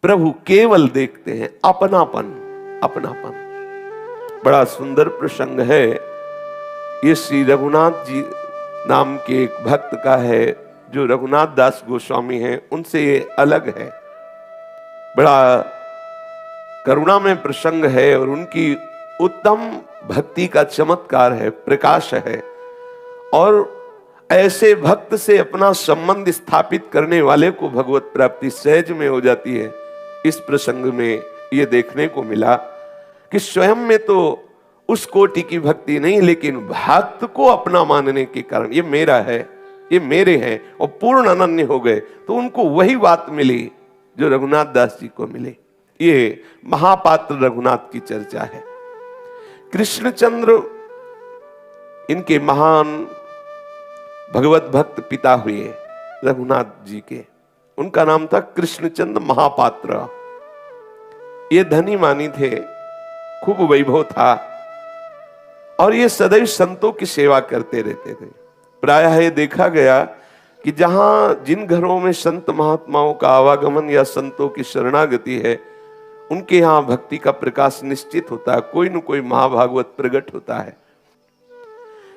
प्रभु केवल देखते हैं अपनापन, अपनापन। बड़ा सुंदर प्रसंग है ये। श्री रघुनाथ जी नाम के एक भक्त का है जो रघुनाथ दास गोस्वामी हैं, उनसे ये अलग है। बड़ा करुणा में प्रसंग है और उनकी उत्तम भक्ति का चमत्कार है, प्रकाश है। और ऐसे भक्त से अपना संबंध स्थापित करने वाले को भगवत प्राप्ति सहज में हो जाती है। इस प्रसंग में ये देखने को मिला कि स्वयं में तो उस कोटि की भक्ति नहीं, लेकिन भक्त को अपना मानने के कारण ये मेरा है, ये मेरे हैं, और पूर्ण अनन्य हो गए, तो उनको वही बात मिली जो रघुनाथ दास जी को मिली। ये महापात्र रघुनाथ की चर्चा है। कृष्णचंद्र इनके महान भगवत भक्त पिता हुए रघुनाथ जी के, उनका नाम था कृष्णचंद्र महापात्र। ये धनी मानी थे, खूब वैभव था, और ये सदैव संतों की सेवा करते रहते थे। प्रायः ये देखा गया कि जहां जिन घरों में संत महात्माओं का आवागमन या संतों की शरणागति है, उनके यहाँ भक्ति का प्रकाश निश्चित होता है, कोई न कोई महाभागवत प्रकट होता है।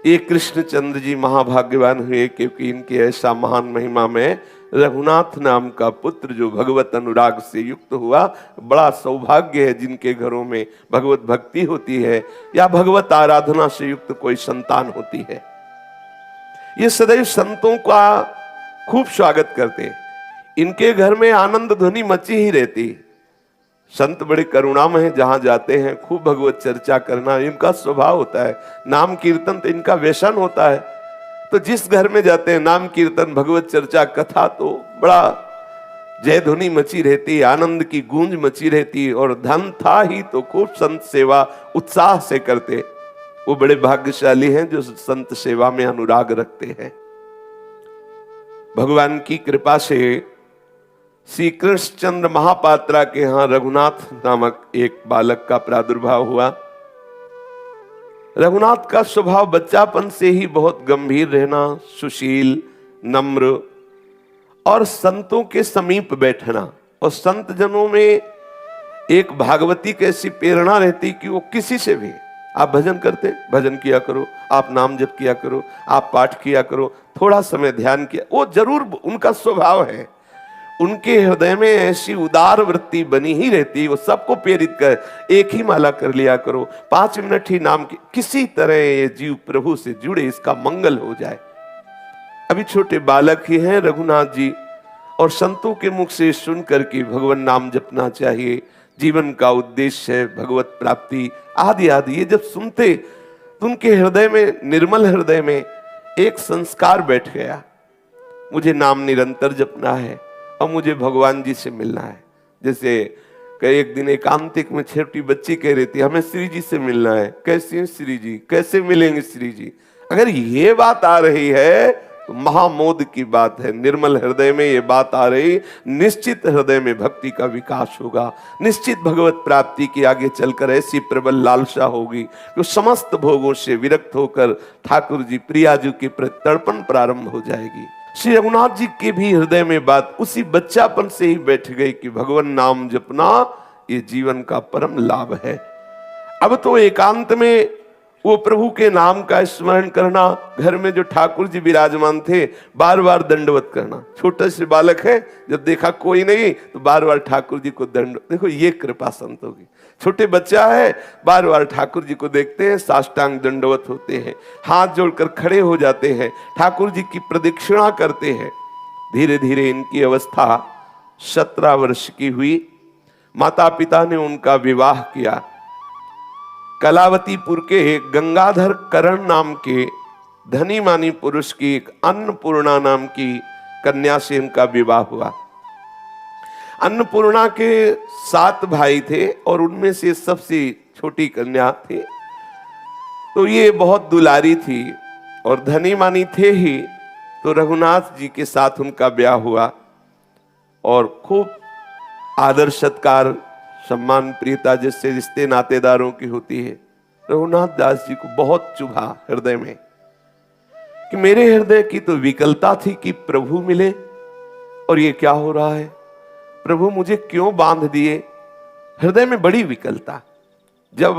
ये कृष्णचंद्र जी महाभाग्यवान हुए क्योंकि इनके ऐसा महान महिमा में रघुनाथ नाम का पुत्र जो भगवत अनुराग से युक्त हुआ। बड़ा सौभाग्य है जिनके घरों में भगवत भक्ति होती है या भगवत आराधना से युक्त कोई संतान होती है। ये सदैव संतों का खूब स्वागत करते, इनके घर में आनंद ध्वनि मची ही रहती। संत बड़े करुणामय हैं, जहां जाते हैं खूब भगवत चर्चा करना इनका स्वभाव होता है। नाम कीर्तन तो इनका व्यसन होता है, तो जिस घर में जाते हैं नाम कीर्तन भगवत चर्चा कथा तो बड़ा जय ध्वनि मची रहती, आनंद की गूंज मची रहती। और धन था ही तो खूब संत सेवा उत्साह से करते। वो बड़े भाग्यशाली हैं जो संत सेवा में अनुराग रखते हैं। भगवान की कृपा से श्री कृष्णचंद्र महापात्रा के यहाँ रघुनाथ नामक एक बालक का प्रादुर्भाव हुआ। रघुनाथ का स्वभाव बच्चापन से ही बहुत गंभीर रहना, सुशील, नम्र और संतों के समीप बैठना। और संत जनों में एक भागवती कैसी प्रेरणा रहती कि वो किसी से भी, आप भजन करते भजन किया करो, आप नाम जप किया करो, आप पाठ किया करो, थोड़ा समय ध्यान किया, वो जरूर उनका स्वभाव है। उनके हृदय में ऐसी उदार वृत्ति बनी ही रहती, वो सबको प्रेरित कर, एक ही माला कर लिया करो, 5 मिनट ही नाम की, किसी तरह ये जीव प्रभु से जुड़े, इसका मंगल हो जाए। अभी छोटे बालक ही हैं रघुनाथ जी, और संतों के मुख से सुन करके भगवान नाम जपना चाहिए, जीवन का उद्देश्य है भगवत प्राप्ति आदि आदि। ये जब सुनते तो उनके हृदय में, निर्मल हृदय में एक संस्कार बैठ गया, मुझे नाम निरंतर जपना है और मुझे भगवान जी से मिलना है। जैसे एक दिन एकांतिक में छोटी बच्ची कह रही थी, हमें श्री जी से मिलना है। कैसी हैं श्री जी, कैसे मिलेंगे श्री जी? अगर ये बात आ रही है तो महामोद की बात है। निर्मल हृदय में ये बात आ रही, निश्चित हृदय में भक्ति का विकास होगा, निश्चित भगवत प्राप्ति की आगे चलकर ऐसी प्रबल लालसा होगी कि समस्त भोगों से विरक्त होकर ठाकुर जी प्रियाजू के प्रति तड़पण प्रारंभ हो जाएगी। श्री रघुनाथ जी के भी हृदय में बात उसी बच्चापन से ही बैठ गई कि भगवान नाम जपना ये जीवन का परम लाभ है। अब तो एकांत में वो प्रभु के नाम का स्मरण करना, घर में जो ठाकुर जी विराजमान थे बार बार दंडवत करना। छोटे से बालक है, जब देखा कोई नहीं तो बार बार ठाकुर जी को दंड, देखो ये कृपा संतों की। छोटे बच्चा है, बार बार ठाकुर जी को देखते हैं, साष्टांग दंडवत होते हैं, हाथ जोड़कर खड़े हो जाते हैं, ठाकुर जी की प्रदक्षिणा करते हैं। धीरे धीरे इनकी अवस्था 17 वर्ष की हुई। माता पिता ने उनका विवाह किया। कलावतीपुर के गंगाधर करण नाम के धनी मानी पुरुष की एक अन्नपूर्णा नाम की कन्या से इनका विवाह हुआ। अन्नपूर्णा के 7 भाई थे और उनमें से सबसे छोटी कन्या थी, तो ये बहुत दुलारी थी और धनी मानी थे ही। तो रघुनाथ जी के साथ उनका ब्याह हुआ और खूब आदर सत्कार, सम्मान, प्रियता जैसे रिश्ते नातेदारों की होती है। रघुनाथ दास जी को बहुत चुभा हृदय में कि मेरे हृदय की तो विकलता थी कि प्रभु मिले और ये क्या हो रहा है। प्रभु मुझे क्यों बांध दिए? हृदय में बड़ी विकलता। जब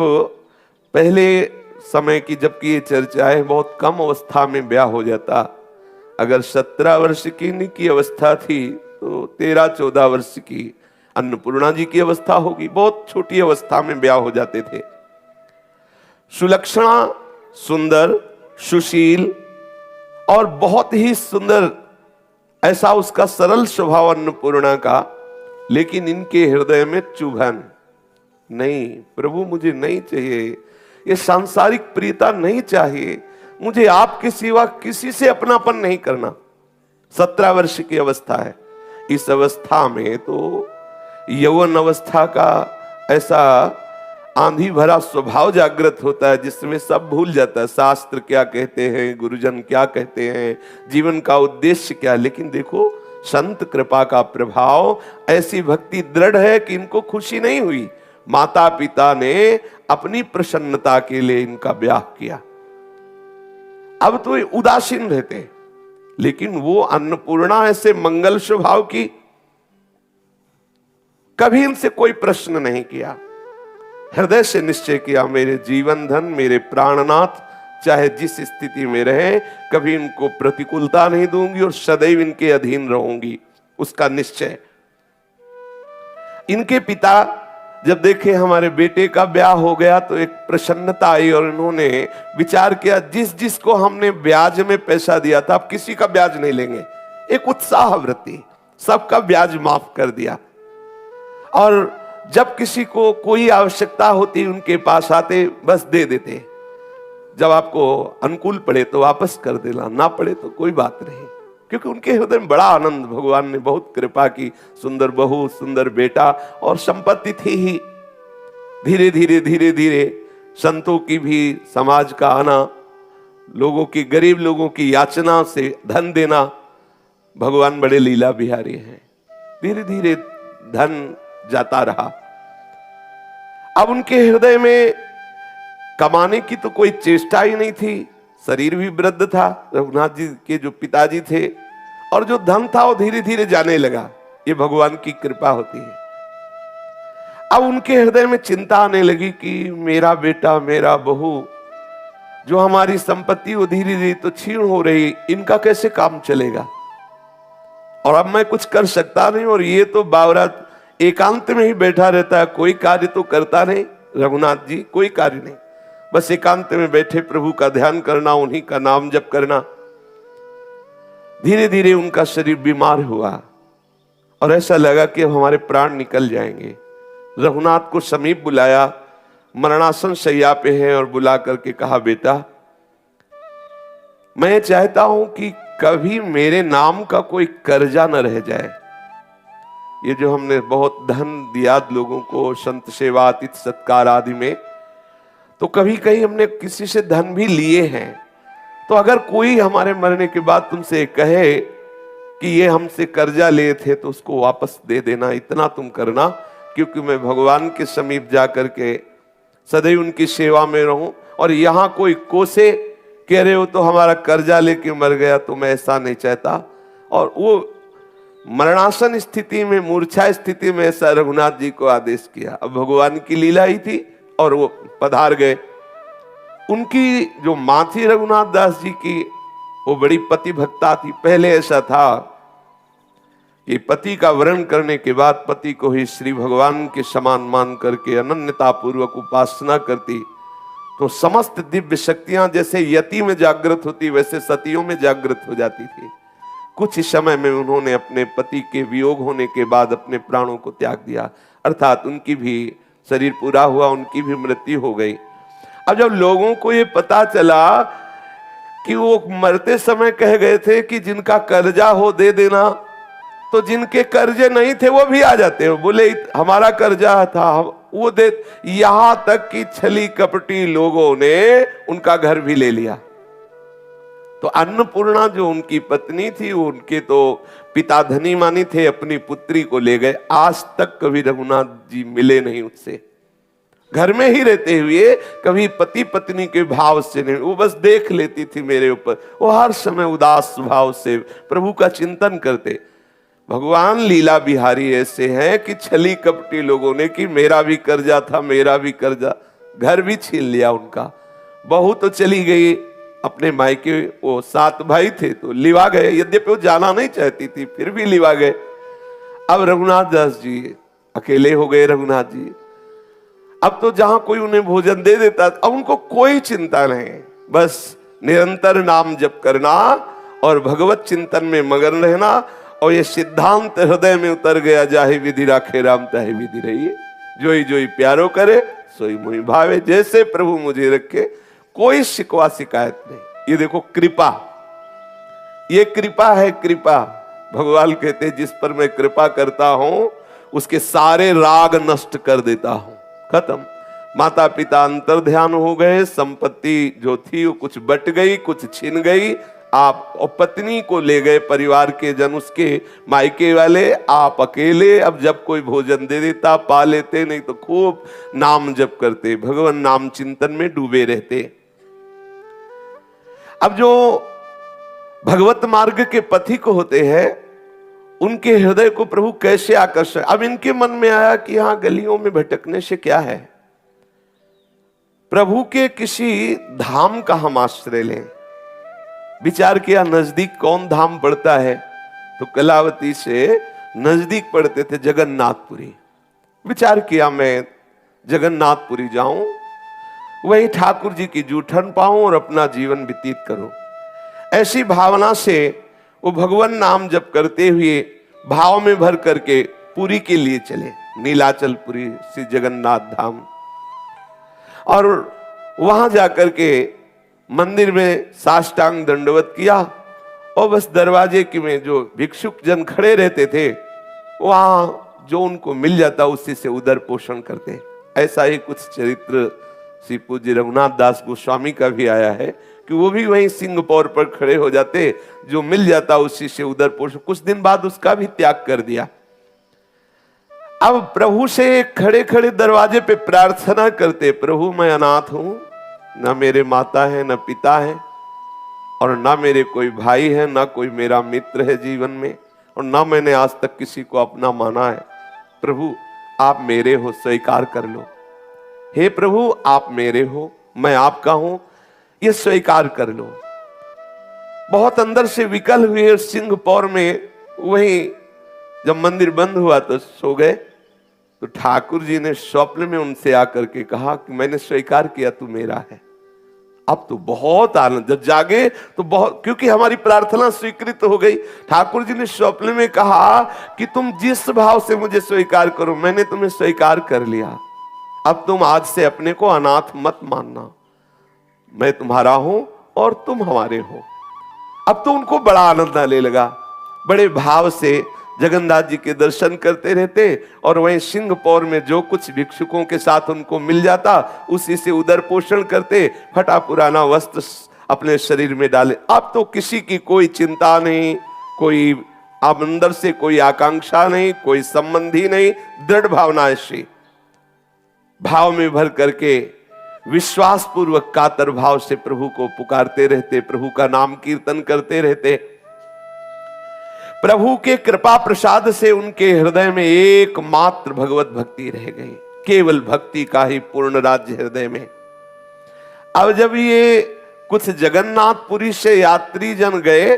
पहले समय की जबकि ये चर्चा है, बहुत कम अवस्था में ब्याह हो जाता। अगर 17 वर्ष की अवस्था थी तो 13-14 वर्ष की अन्नपूर्णा जी की अवस्था होगी। बहुत छोटी अवस्था में ब्याह हो जाते थे। सुलक्षणा, सुंदर, सुशील और बहुत ही सुंदर, ऐसा उसका सरल स्वभाव अन्नपूर्णा का, लेकिन इनके हृदय में चुभन, नहीं प्रभु मुझे नहीं चाहिए, ये सांसारिक प्रियता नहीं चाहिए, मुझे आपके सिवा किसी से अपनापन नहीं करना। 17 वर्ष की अवस्था है। इस अवस्था में तो यौवन अवस्था का ऐसा आंधी भरा स्वभाव जागृत होता है जिसमें सब भूल जाता है। शास्त्र क्या कहते हैं, गुरुजन क्या कहते हैं, जीवन का उद्देश्य क्या। लेकिन देखो संत कृपा का प्रभाव, ऐसी भक्ति दृढ़ है कि इनको खुशी नहीं हुई। माता पिता ने अपनी प्रसन्नता के लिए इनका ब्याह किया। अब तो ये उदासीन रहते, लेकिन वो अन्नपूर्णा ऐसे मंगल स्वभाव की, कभी इनसे कोई प्रश्न नहीं किया। हृदय से निश्चय किया, मेरे जीवन धन, मेरे प्राणनाथ चाहे जिस स्थिति में रहे, कभी इनको प्रतिकूलता नहीं दूंगी और सदैव इनके अधीन रहूंगी, उसका निश्चय। इनके पिता जब देखे हमारे बेटे का ब्याह हो गया तो एक प्रसन्नता आई और इन्होंने विचार किया, जिस जिसको हमने ब्याज में पैसा दिया था अब किसी का ब्याज नहीं लेंगे। एक उत्साह वृत्ति, सबका ब्याज माफ कर दिया। और जब किसी को कोई आवश्यकता होती उनके पास आते, बस दे देते। जब आपको अनुकूल पड़े तो वापस कर देना, ना पड़े तो कोई बात नहीं, क्योंकि उनके हृदय में बड़ा आनंद, भगवान ने बहुत कृपा की। सुंदर बहू, सुंदर बेटा और संपत्ति थी ही। धीरे धीरे धीरे धीरे संतों की भी समाज का आना, लोगों की, गरीब लोगों की याचना से धन देना, भगवान बड़े लीला बिहारी हैं। धीरे धीरे धन जाता रहा। अब उनके हृदय में कमाने की तो कोई चेष्टा ही नहीं थी। शरीर भी वृद्ध था, रघुनाथ जी के जो पिताजी थे, और जो धन था वो धीरे धीरे जाने लगा। ये भगवान की कृपा होती है। अब उनके हृदय में चिंता आने लगी कि मेरा बेटा, मेरा बहू, जो हमारी संपत्ति वो धीरे धीरे तो छीन हो रही, इनका कैसे काम चलेगा। और अब मैं कुछ कर सकता नहीं, और ये तो बावरा एकांत में ही बैठा रहता है, कोई कार्य तो करता नहीं। रघुनाथ जी कोई कार्य नहीं, बस एकांत में बैठे प्रभु का ध्यान करना, उन्हीं का नाम जप करना। धीरे धीरे उनका शरीर बीमार हुआ और ऐसा लगा कि अब हमारे प्राण निकल जाएंगे। रघुनाथ को समीप बुलाया, मरणासन शैया पे है, और बुला करके कहा, बेटा मैं चाहता हूं कि कभी मेरे नाम का कोई कर्जा न रह जाए। ये जो हमने बहुत धन दिया लोगों को, संत सेवा, अतिथि सत्कार आदि में, तो कभी कहीं हमने किसी से धन भी लिए हैं। तो अगर कोई हमारे मरने के बाद तुमसे कहे कि ये हमसे कर्जा लिए थे तो उसको वापस दे देना, इतना तुम करना, क्योंकि मैं भगवान के समीप जा करके सदैव उनकी सेवा में रहूं। और यहां कोई कोसे कह रहे हो तो हमारा कर्जा लेके मर गया, तो मैं ऐसा नहीं चाहता। और वो मरणासन स्थिति में, मूर्छा स्थिति में ऐसा रघुनाथ जी को आदेश किया। अब भगवान की लीला ही थी और वो पधार गए। उनकी जो मां थी रघुनाथ दास जी की, वो बड़ी पति भक्ता थी। पहले ऐसा था कि पति का वरण करने के बाद पति को ही श्री भगवान के समान मान करके अनन्यता पूर्वक उपासना करती, तो समस्त दिव्य शक्तियां जैसे यति में जागृत होती वैसे सतियों में जागृत हो जाती थी। कुछ ही समय में उन्होंने अपने पति के वियोग होने के बाद अपने प्राणों को त्याग दिया, अर्थात उनकी भी शरीर पूरा हुआ, उनकी भी मृत्यु हो गई। अब जब लोगों को ये पता चला कि वो मरते समय कह गए थे कि जिनका कर्जा हो दे देना, तो जिनके कर्जे नहीं थे वो भी आ जाते हो, बोले हमारा कर्जा था वो दे। यहां तक कि छली कपटी लोगों ने उनका घर भी ले लिया। तो अन्नपूर्णा जो उनकी पत्नी थी, उनके तो पिता धनी मानी थे, अपनी पुत्री को ले गए। आज तक कभी रघुनाथ जी मिले नहीं उससे, घर में ही रहते हुए कभी पति पत्नी के भाव से नहीं। वो बस देख लेती थी मेरे ऊपर, वो हर समय उदास भाव से प्रभु का चिंतन करते। भगवान लीला बिहारी ऐसे हैं कि छली कपटी लोगों ने कि मेरा भी कर्जा था, मेरा भी कर्जा, घर भी छीन लिया उनका। बहू तो चली गई अपने मायके, वो 7 भाई थे तो लिवा गए, यद्यपि वो जाना नहीं चाहती थी फिर भी लिवा गए। अब रघुनाथ दास जी अकेले हो गए। रघुनाथ जी अब तो जहां कोई उन्हें भोजन दे देता, अब उनको कोई चिंता नहीं, बस निरंतर नाम जप करना और भगवत चिंतन में मगन रहना। और ये सिद्धांत हृदय में उतर गया, जाहि विधि राखे राम ताहि विधि रहिए, जोई जोई प्यारो करे सोई मोहि भावे। जैसे प्रभु मुझे रखे, कोई शिकवा शिकायत नहीं। ये देखो कृपा, ये कृपा है। कृपा भगवान कहते हैं जिस पर मैं कृपा करता हूं उसके सारे राग नष्ट कर देता हूं। खत्म। माता पिता अंतर ध्यान हो गए, संपत्ति जो थी वो कुछ बट गई, कुछ छिन गई। आप और पत्नी को ले गए परिवार के जन, उसके मायके वाले, आप अकेले। अब जब कोई भोजन दे देता पा लेते, नहीं तो खूब नाम जप करते, भगवान नाम चिंतन में डूबे रहते। अब जो भगवत मार्ग के पथिक होते हैं उनके हृदय को प्रभु कैसे आकर्षण। अब इनके मन में आया कि यहां गलियों में भटकने से क्या है, प्रभु के किसी धाम का हम आश्रय लें। विचार किया नजदीक कौन धाम पड़ता है, तो कलावती से नजदीक पड़ते थे जगन्नाथपुरी। विचार किया मैं जगन्नाथपुरी जाऊं, वही ठाकुर जी की जूठन पाऊं और अपना जीवन व्यतीत करूं। ऐसी भावना से वो भगवान नाम जप करते हुए भाव में भर करके पुरी के लिए चले, नीलाचलपुरी श्री जगन्नाथ धाम। और वहां जाकर के मंदिर में साष्टांग दंडवत किया और बस दरवाजे की में जो भिक्षुक जन खड़े रहते थे वहां जो उनको मिल जाता उसी से उदर पोषण करते। ऐसा ही कुछ चरित्र श्री पूज्य रघुनाथ दास गोस्वामी का भी आया है कि वो भी वहीं सिंह पौर पर खड़े हो जाते, जो मिल जाता उसी से उदर पोषण। कुछ दिन बाद उसका भी त्याग कर दिया। अब प्रभु से खड़े खड़े दरवाजे पे प्रार्थना करते, प्रभु मैं अनाथ हूं, ना मेरे माता है ना पिता है और ना मेरे कोई भाई है, ना कोई मेरा मित्र है जीवन में, और ना मैंने आज तक किसी को अपना माना है। प्रभु आप मेरे हो, स्वीकार कर लो। हे प्रभु आप मेरे हो, मैं आपका हूं, ये स्वीकार कर लो। बहुत अंदर से विकल हुए सिंह पौर में वही जब मंदिर बंद हुआ तो सो गए। तो ठाकुर जी ने स्वप्न में उनसे आकर के कहा कि मैंने स्वीकार किया तू मेरा है। अब तो बहुत आनंद, जब जागे तो बहुत, क्योंकि हमारी प्रार्थना स्वीकृत हो गई। ठाकुर जी ने स्वप्न में कहा कि तुम जिस भाव से मुझे स्वीकार करो, मैंने तुम्हें स्वीकार कर लिया। अब तुम आज से अपने को अनाथ मत मानना, मैं तुम्हारा हूं और तुम हमारे हो। अब तो उनको बड़ा आनंद आने लगा, बड़े भाव से जगन्नाथ जी के दर्शन करते रहते और वहीं सिंह पौर में जो कुछ भिक्षुकों के साथ उनको मिल जाता उसी से उदर पोषण करते, फटा पुराना वस्त्र अपने शरीर में डाले। अब तो किसी की कोई चिंता नहीं, कोई अब अंदर से कोई आकांक्षा नहीं, कोई संबंधी नहीं, दृढ़ भावना ऐसी भाव में भर करके विश्वास पूर्वक कातर भाव से प्रभु को पुकारते रहते, प्रभु का नाम कीर्तन करते रहते। प्रभु के कृपा प्रसाद से उनके हृदय में एकमात्र भगवत भक्ति रह गई, केवल भक्ति का ही पूर्ण राज्य हृदय में। अब जब ये कुछ जगन्नाथपुरी से यात्री जन गए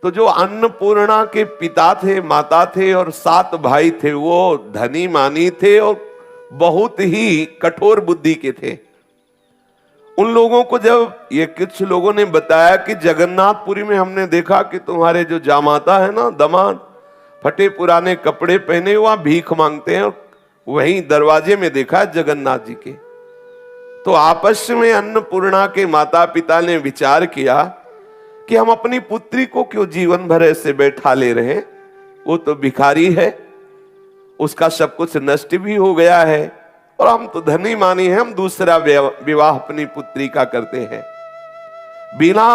तो जो अन्नपूर्णा के पिता थे, माता थे और 7 भाई थे, वो धनी मानी थे और बहुत ही कठोर बुद्धि के थे। उन लोगों को जब ये कुछ लोगों ने बताया कि जगन्नाथपुरी में हमने देखा कि तुम्हारे जो जामाता है ना, दामाद, फटे पुराने कपड़े पहने वहां भीख मांगते हैं, वहीं दरवाजे में देखा जगन्नाथ जी के। तो आपस में अन्नपूर्णा के माता पिता ने विचार किया कि हम अपनी पुत्री को क्यों जीवन भर ऐसे बैठा ले रहे, वो तो भिखारी है, उसका सब कुछ नष्ट भी हो गया है और हम तो धनी मानी है, हम दूसरा विवाह अपनी पुत्री का करते हैं। बिना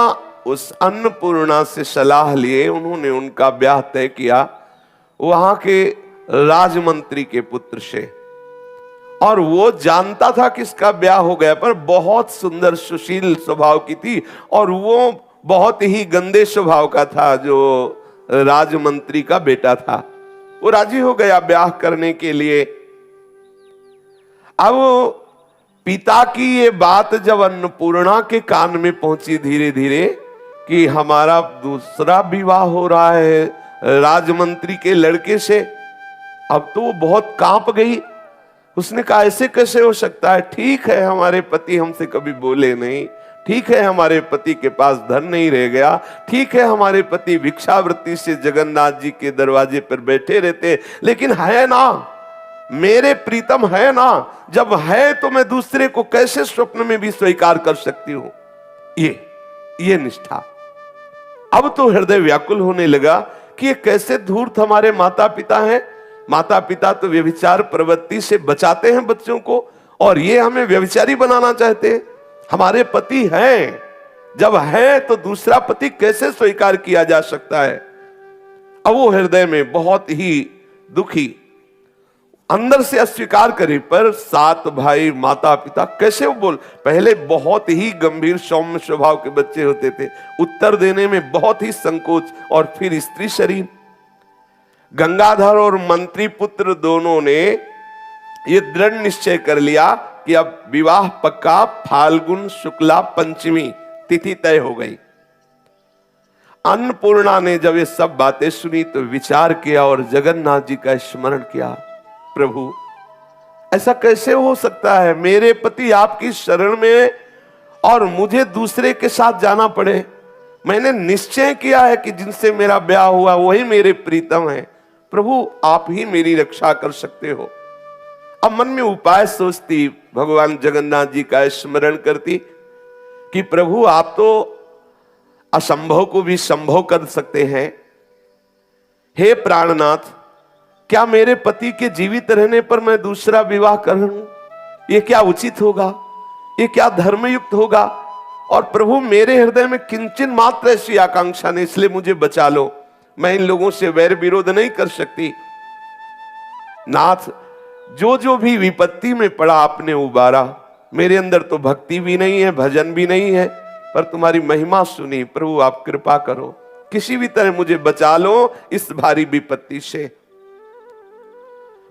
उस अन्नपूर्णा से सलाह लिए उन्होंने उनका ब्याह तय किया वहां के राजमंत्री के पुत्र से। और वो जानता था कि इसका ब्याह हो गया, पर बहुत सुंदर सुशील स्वभाव की थी और वो बहुत ही गंदे स्वभाव का था, जो राजमंत्री का बेटा था। वो राजी हो गया ब्याह करने के लिए। अब पिता की ये बात जब अन्नपूर्णा के कान में पहुंची धीरे धीरे कि हमारा दूसरा विवाह हो रहा है राजमंत्री के लड़के से, अब तो वो बहुत कांप गई। उसने कहा ऐसे कैसे हो सकता है? ठीक है हमारे पति हमसे कभी बोले नहीं, ठीक है हमारे पति के पास धन नहीं रह गया, ठीक है हमारे पति भिक्षावृत्ति से जगन्नाथ जी के दरवाजे पर बैठे रहते, लेकिन है ना मेरे प्रीतम, है ना। जब है तो मैं दूसरे को कैसे स्वप्न में भी स्वीकार कर सकती हूं? ये निष्ठा। अब तो हृदय व्याकुल होने लगा कि ये कैसे धूर्त हमारे माता पिता हैं। माता पिता तो व्यभिचार प्रवृत्ति से बचाते हैं बच्चों को, और ये हमें व्यभिचारी बनाना चाहते हैं। हमारे पति हैं, जब है तो दूसरा पति कैसे स्वीकार किया जा सकता है? अब वो हृदय में बहुत ही दुखी, अंदर से अस्वीकार करे, पर 7 भाई माता पिता कैसे वो बोल। पहले बहुत ही गंभीर सौम्य स्वभाव के बच्चे होते थे, उत्तर देने में बहुत ही संकोच, और फिर स्त्री शरीर। गंगाधर और मंत्री पुत्र दोनों ने ये दृढ़ निश्चय कर लिया कि अब विवाह पक्का, फाल्गुन शुक्ला पंचमी तिथि तय हो गई। अन्नपूर्णा ने जब ये सब बातें सुनी तो विचार किया और जगन्नाथ जी का स्मरण किया। प्रभु ऐसा कैसे हो सकता है? मेरे पति आपकी शरण में और मुझे दूसरे के साथ जाना पड़े। मैंने निश्चय किया है कि जिनसे मेरा ब्याह हुआ वही मेरे प्रीतम है। प्रभु आप ही मेरी रक्षा कर सकते हो। अब मन में उपाय सोचती, भगवान जगन्नाथ जी का स्मरण करती कि प्रभु आप तो असंभव को भी संभव कर सकते हैं। हे प्राणनाथ, क्या मेरे पति के जीवित रहने पर मैं दूसरा विवाह करूं? ये क्या उचित होगा? ये क्या धर्मयुक्त होगा? और प्रभु मेरे हृदय में किंचन मात्र ऐसी आकांक्षा नहीं, इसलिए मुझे बचा लो। मैं इन लोगों से वैर विरोध नहीं कर सकती। नाथ, जो जो भी विपत्ति में पड़ा आपने उबारा। मेरे अंदर तो भक्ति भी नहीं है, भजन भी नहीं है, पर तुम्हारी महिमा सुनी। प्रभु आप कृपा करो, किसी भी तरह मुझे बचा लो इस भारी विपत्ति से।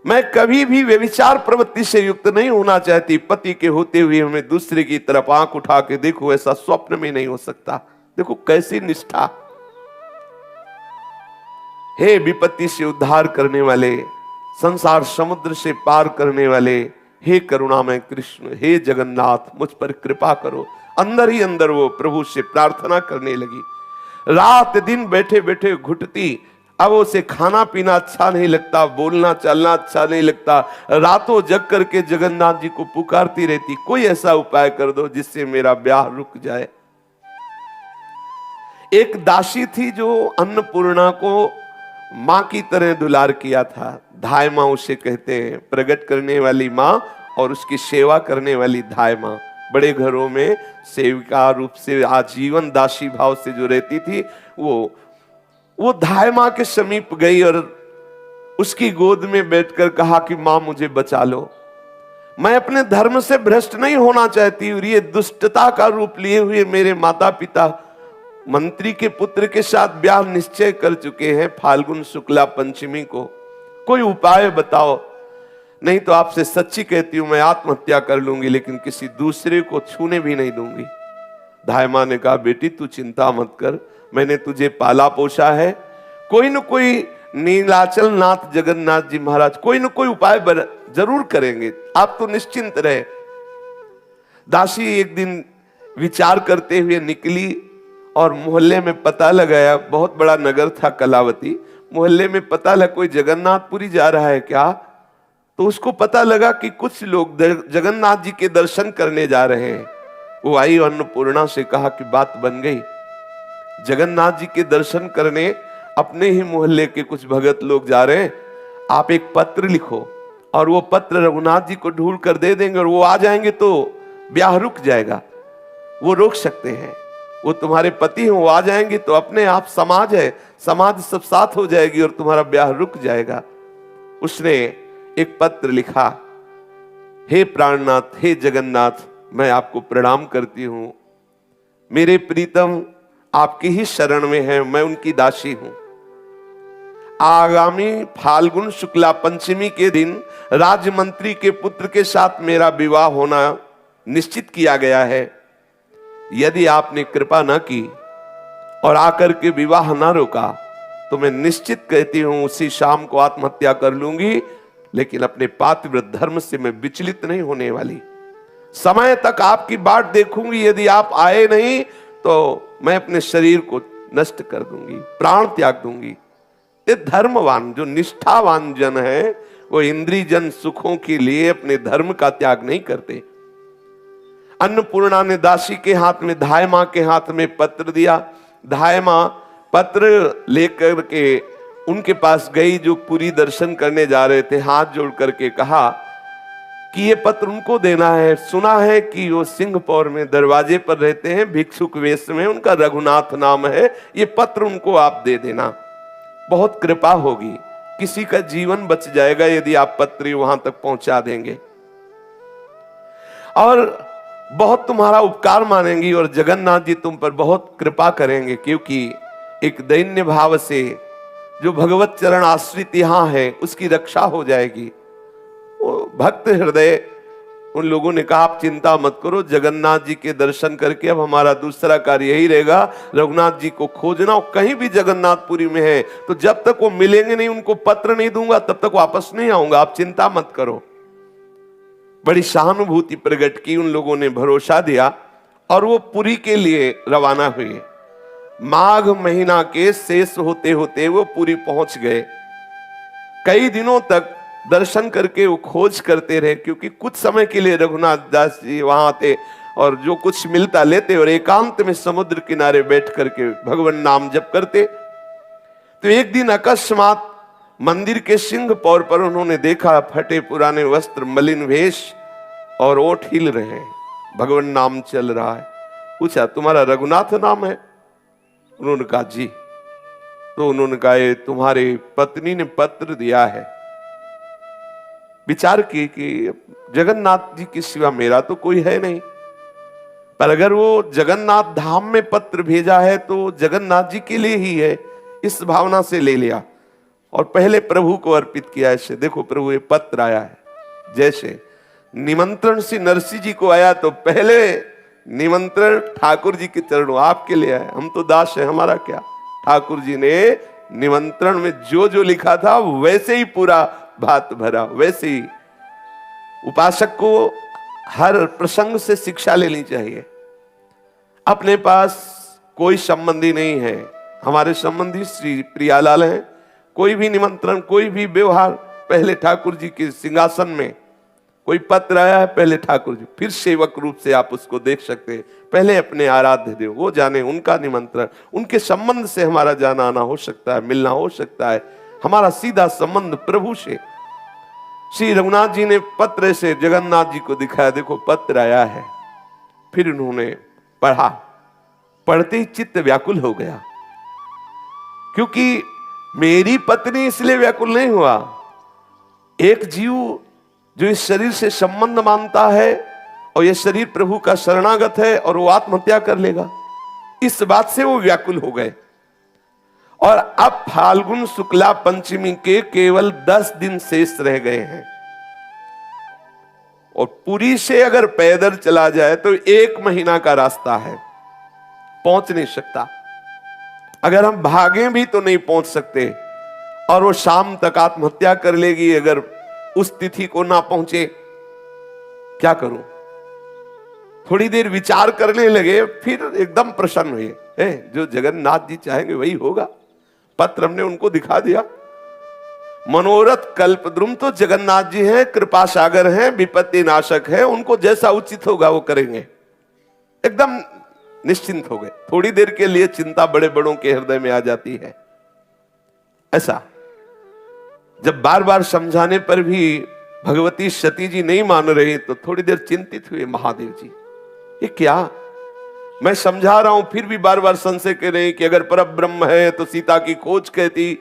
मैं कभी भी व्यभिचार प्रवृत्ति से युक्त नहीं होना चाहती। पति के होते हुए हमें दूसरे की तरफ आंख उठा के देखो, ऐसा स्वप्न में नहीं हो सकता। देखो कैसी निष्ठा। हे विपत्ति से उद्धार करने वाले, संसार समुद्र से पार करने वाले, हे करुणामय कृष्ण, हे जगन्नाथ मुझ पर कृपा करो। अंदर ही अंदर वो प्रभु से प्रार्थना करने लगी। रात दिन बैठे बैठे घुटती। अब उसे खाना पीना अच्छा नहीं लगता, बोलना चलना अच्छा नहीं लगता। रातों जग करके जगन्नाथ जी को पुकारती रहती, कोई ऐसा उपाय कर दो जिससे मेरा ब्याह रुक जाए। एक दासी थी जो अन्नपूर्णा को मां की तरह दुलार किया था। धाय मां उसे कहते हैं, प्रकट करने वाली मां और उसकी सेवा करने वाली धाय मां। बड़े घरों में सेविका रूप से आजीवन दासी भाव से जो रहती थी, वो धाय मां के समीप गई और उसकी गोद में बैठकर कहा कि मां मुझे बचा लो। मैं अपने धर्म से भ्रष्ट नहीं होना चाहती, और ये दुष्टता का रूप लिए हुए मेरे माता पिता मंत्री के पुत्र के साथ ब्याह निश्चय कर चुके हैं फाल्गुन शुक्ला पंचमी को। कोई उपाय बताओ, नहीं तो आपसे सच्ची कहती हूं मैं आत्महत्या कर लूंगी, लेकिन किसी दूसरे को छूने भी नहीं दूंगी। धाय मां ने कहा, बेटी तू चिंता मत कर, मैंने तुझे पाला पोसा है। कोई न कोई नीलाचल नाथ जगन्नाथ जी महाराज कोई न कोई उपाय जरूर करेंगे, आप तो निश्चिंत रहे। दासी एक दिन विचार करते हुए निकली और मोहल्ले में पता लगाया। बहुत बड़ा नगर था कलावती। मोहल्ले में पता लगा कोई जगन्नाथपुरी जा रहा है क्या, तो उसको पता लगा कि कुछ लोग जगन्नाथ जी के दर्शन करने जा रहे हैं। वो आई और अन्नपूर्णा से कहा कि बात बन गई, जगन्नाथ जी के दर्शन करने अपने ही मोहल्ले के कुछ भगत लोग जा रहे हैं। आप एक पत्र लिखो और वो पत्र रघुनाथ जी को ढूंढ कर दे देंगे, और वो आ जाएंगे तो ब्याह रुक जाएगा। वो रोक सकते हैं, वो तुम्हारे पति हैं, वो आ जाएंगे तो अपने आप समाज है, समाज सब साथ हो जाएगी और तुम्हारा ब्याह रुक जाएगा। उसने एक पत्र लिखा, हे प्राणनाथ, हे जगन्नाथ, मैं आपको प्रणाम करती हूं। मेरे प्रीतम आपकी ही शरण में है, मैं उनकी दासी हूं। आगामी फाल्गुन शुक्ला पंचमी के दिन राजमंत्री के पुत्र के साथ मेरा विवाह होना निश्चित किया गया है। यदि आपने कृपा न की और आकर के विवाह न रोका तो मैं निश्चित कहती हूं उसी शाम को आत्महत्या कर लूंगी, लेकिन अपने पातिव्रत धर्म से मैं विचलित नहीं होने वाली। समय तक आपकी बाट देखूंगी, यदि आप आए नहीं तो मैं अपने शरीर को नष्ट कर दूंगी, प्राण त्याग दूंगी। ये धर्मवान जो निष्ठावान जन है वो इंद्रिय जन सुखों के लिए अपने धर्म का त्याग नहीं करते। अन्नपूर्णा ने दासी के हाथ में, धाय मां के हाथ में पत्र दिया। धाय मां पत्र लेकर के उनके पास गई जो पुरी दर्शन करने जा रहे थे। हाथ जोड़ करके कहा कि ये पत्र उनको देना है। सुना है कि वो सिंहपौर में दरवाजे पर रहते हैं, भिक्षुक वेश में, उनका रघुनाथ नाम है। ये पत्र उनको आप दे देना, बहुत कृपा होगी, किसी का जीवन बच जाएगा यदि आप पत्र वहां तक पहुंचा देंगे, और बहुत तुम्हारा उपकार मानेंगी और जगन्नाथ जी तुम पर बहुत कृपा करेंगे, क्योंकि एक दैन्य भाव से जो भगवत चरण आश्रित यहां है उसकी रक्षा हो जाएगी। वो भक्त हृदय उन लोगों ने कहा आप चिंता मत करो, जगन्नाथ जी के दर्शन करके अब हमारा दूसरा कार्य यही रहेगा, रघुनाथ जी को खोजना। कहीं भी जगन्नाथपुरी में है तो जब तक वो मिलेंगे नहीं, उनको पत्र नहीं दूंगा, तब तक वापस नहीं आऊंगा, आप चिंता मत करो। बड़ी सहानुभूति प्रकट की, उन लोगों ने भरोसा दिया और वो पुरी के लिए रवाना हुए। माघ महीना के शेष होते होते वो पुरी पहुंच गए। कई दिनों तक दर्शन करके वो खोज करते रहे, क्योंकि कुछ समय के लिए रघुनाथ दास जी वहां आते और जो कुछ मिलता लेते और एकांत में समुद्र किनारे बैठ करके भगवान नाम जप करते। तो एक दिन अकस्मात मंदिर के सिंह पौर पर उन्होंने देखा फटे पुराने वस्त्र, मलिन वेश और ओठ हिल रहे हैं, भगवान नाम चल रहा है। पूछा तुम्हारा रघुनाथ नाम है? उन्होंने कहा जी। तो उन्होंने कहा तुम्हारी पत्नी ने पत्र दिया है। विचार किए कि जगन्नाथ जी के सिवा मेरा तो कोई है नहीं, पर अगर वो जगन्नाथ धाम में पत्र भेजा है तो जगन्नाथ जी के लिए ही है, इस भावना से ले लिया और पहले प्रभु को अर्पित किया। ऐसे देखो प्रभु ये पत्र आया है, जैसे निमंत्रण से नरसिंह जी को आया तो पहले निमंत्रण ठाकुर जी के चरणों आपके लिए आया, हम तो दास है, हमारा क्या। ठाकुर जी ने निमंत्रण में जो जो लिखा था वैसे ही पूरा भात भरा। वैसे ही उपासक को हर प्रसंग से शिक्षा लेनी चाहिए। अपने पास कोई संबंधी नहीं है, हमारे संबंधी श्री प्रियालाल हैं। कोई भी निमंत्रण, कोई भी व्यवहार पहले ठाकुर जी के सिंहासन में, कोई पत्र आया है पहले ठाकुर जी, फिर सेवक रूप से आप उसको देख सकते हैं। पहले अपने आराध्य देव वो जाने, उनका निमंत्रण, उनके संबंध से हमारा जाना आना हो सकता है, मिलना हो सकता है, हमारा सीधा संबंध प्रभु से। श्री रघुनाथ जी ने पत्र से जगन्नाथ जी को दिखाया, देखो पत्र आया है। फिर उन्होंने पढ़ा, पढ़ते ही चित्त व्याकुल हो गया, क्योंकि मेरी पत्नी इसलिए व्याकुल नहीं हुआ। एक जीव जो इस शरीर से संबंध मानता है और यह शरीर प्रभु का शरणागत है और वो आत्महत्या कर लेगा, इस बात से वो व्याकुल हो गए। और अब फाल्गुन शुक्ला पंचमी के केवल 10 दिन शेष रह गए हैं, और पुरी से अगर पैदल चला जाए तो 1 महीना का रास्ता है, पहुंच नहीं सकता। अगर हम भागें भी तो नहीं पहुंच सकते, और वो शाम तक आत्महत्या कर लेगी अगर उस तिथि को ना पहुंचे। क्या करूं? थोड़ी देर विचार करने लगे, फिर एकदम प्रसन्न हुए, जो जगन्नाथ जी चाहेंगे वही होगा। पत्र हमने उनको दिखा दिया। मनोरथ कल्पद्रुम तो जगन्नाथ जी हैं, कृपा सागर हैं, विपत्ति नाशक हैं, उनको जैसा उचित होगा वो करेंगे। एकदम निश्चिंत हो गए। थोड़ी देर के लिए चिंता बड़े बड़ों के हृदय में आ जाती है। ऐसा जब बार बार समझाने पर भी भगवती सती जी नहीं मान रही तो थोड़ी देर चिंतित हुए महादेव जी, ये क्या, मैं समझा रहा हूं फिर भी बार बार संशय कर रहे कि अगर परब्रह्म है तो सीता की खोज कहती,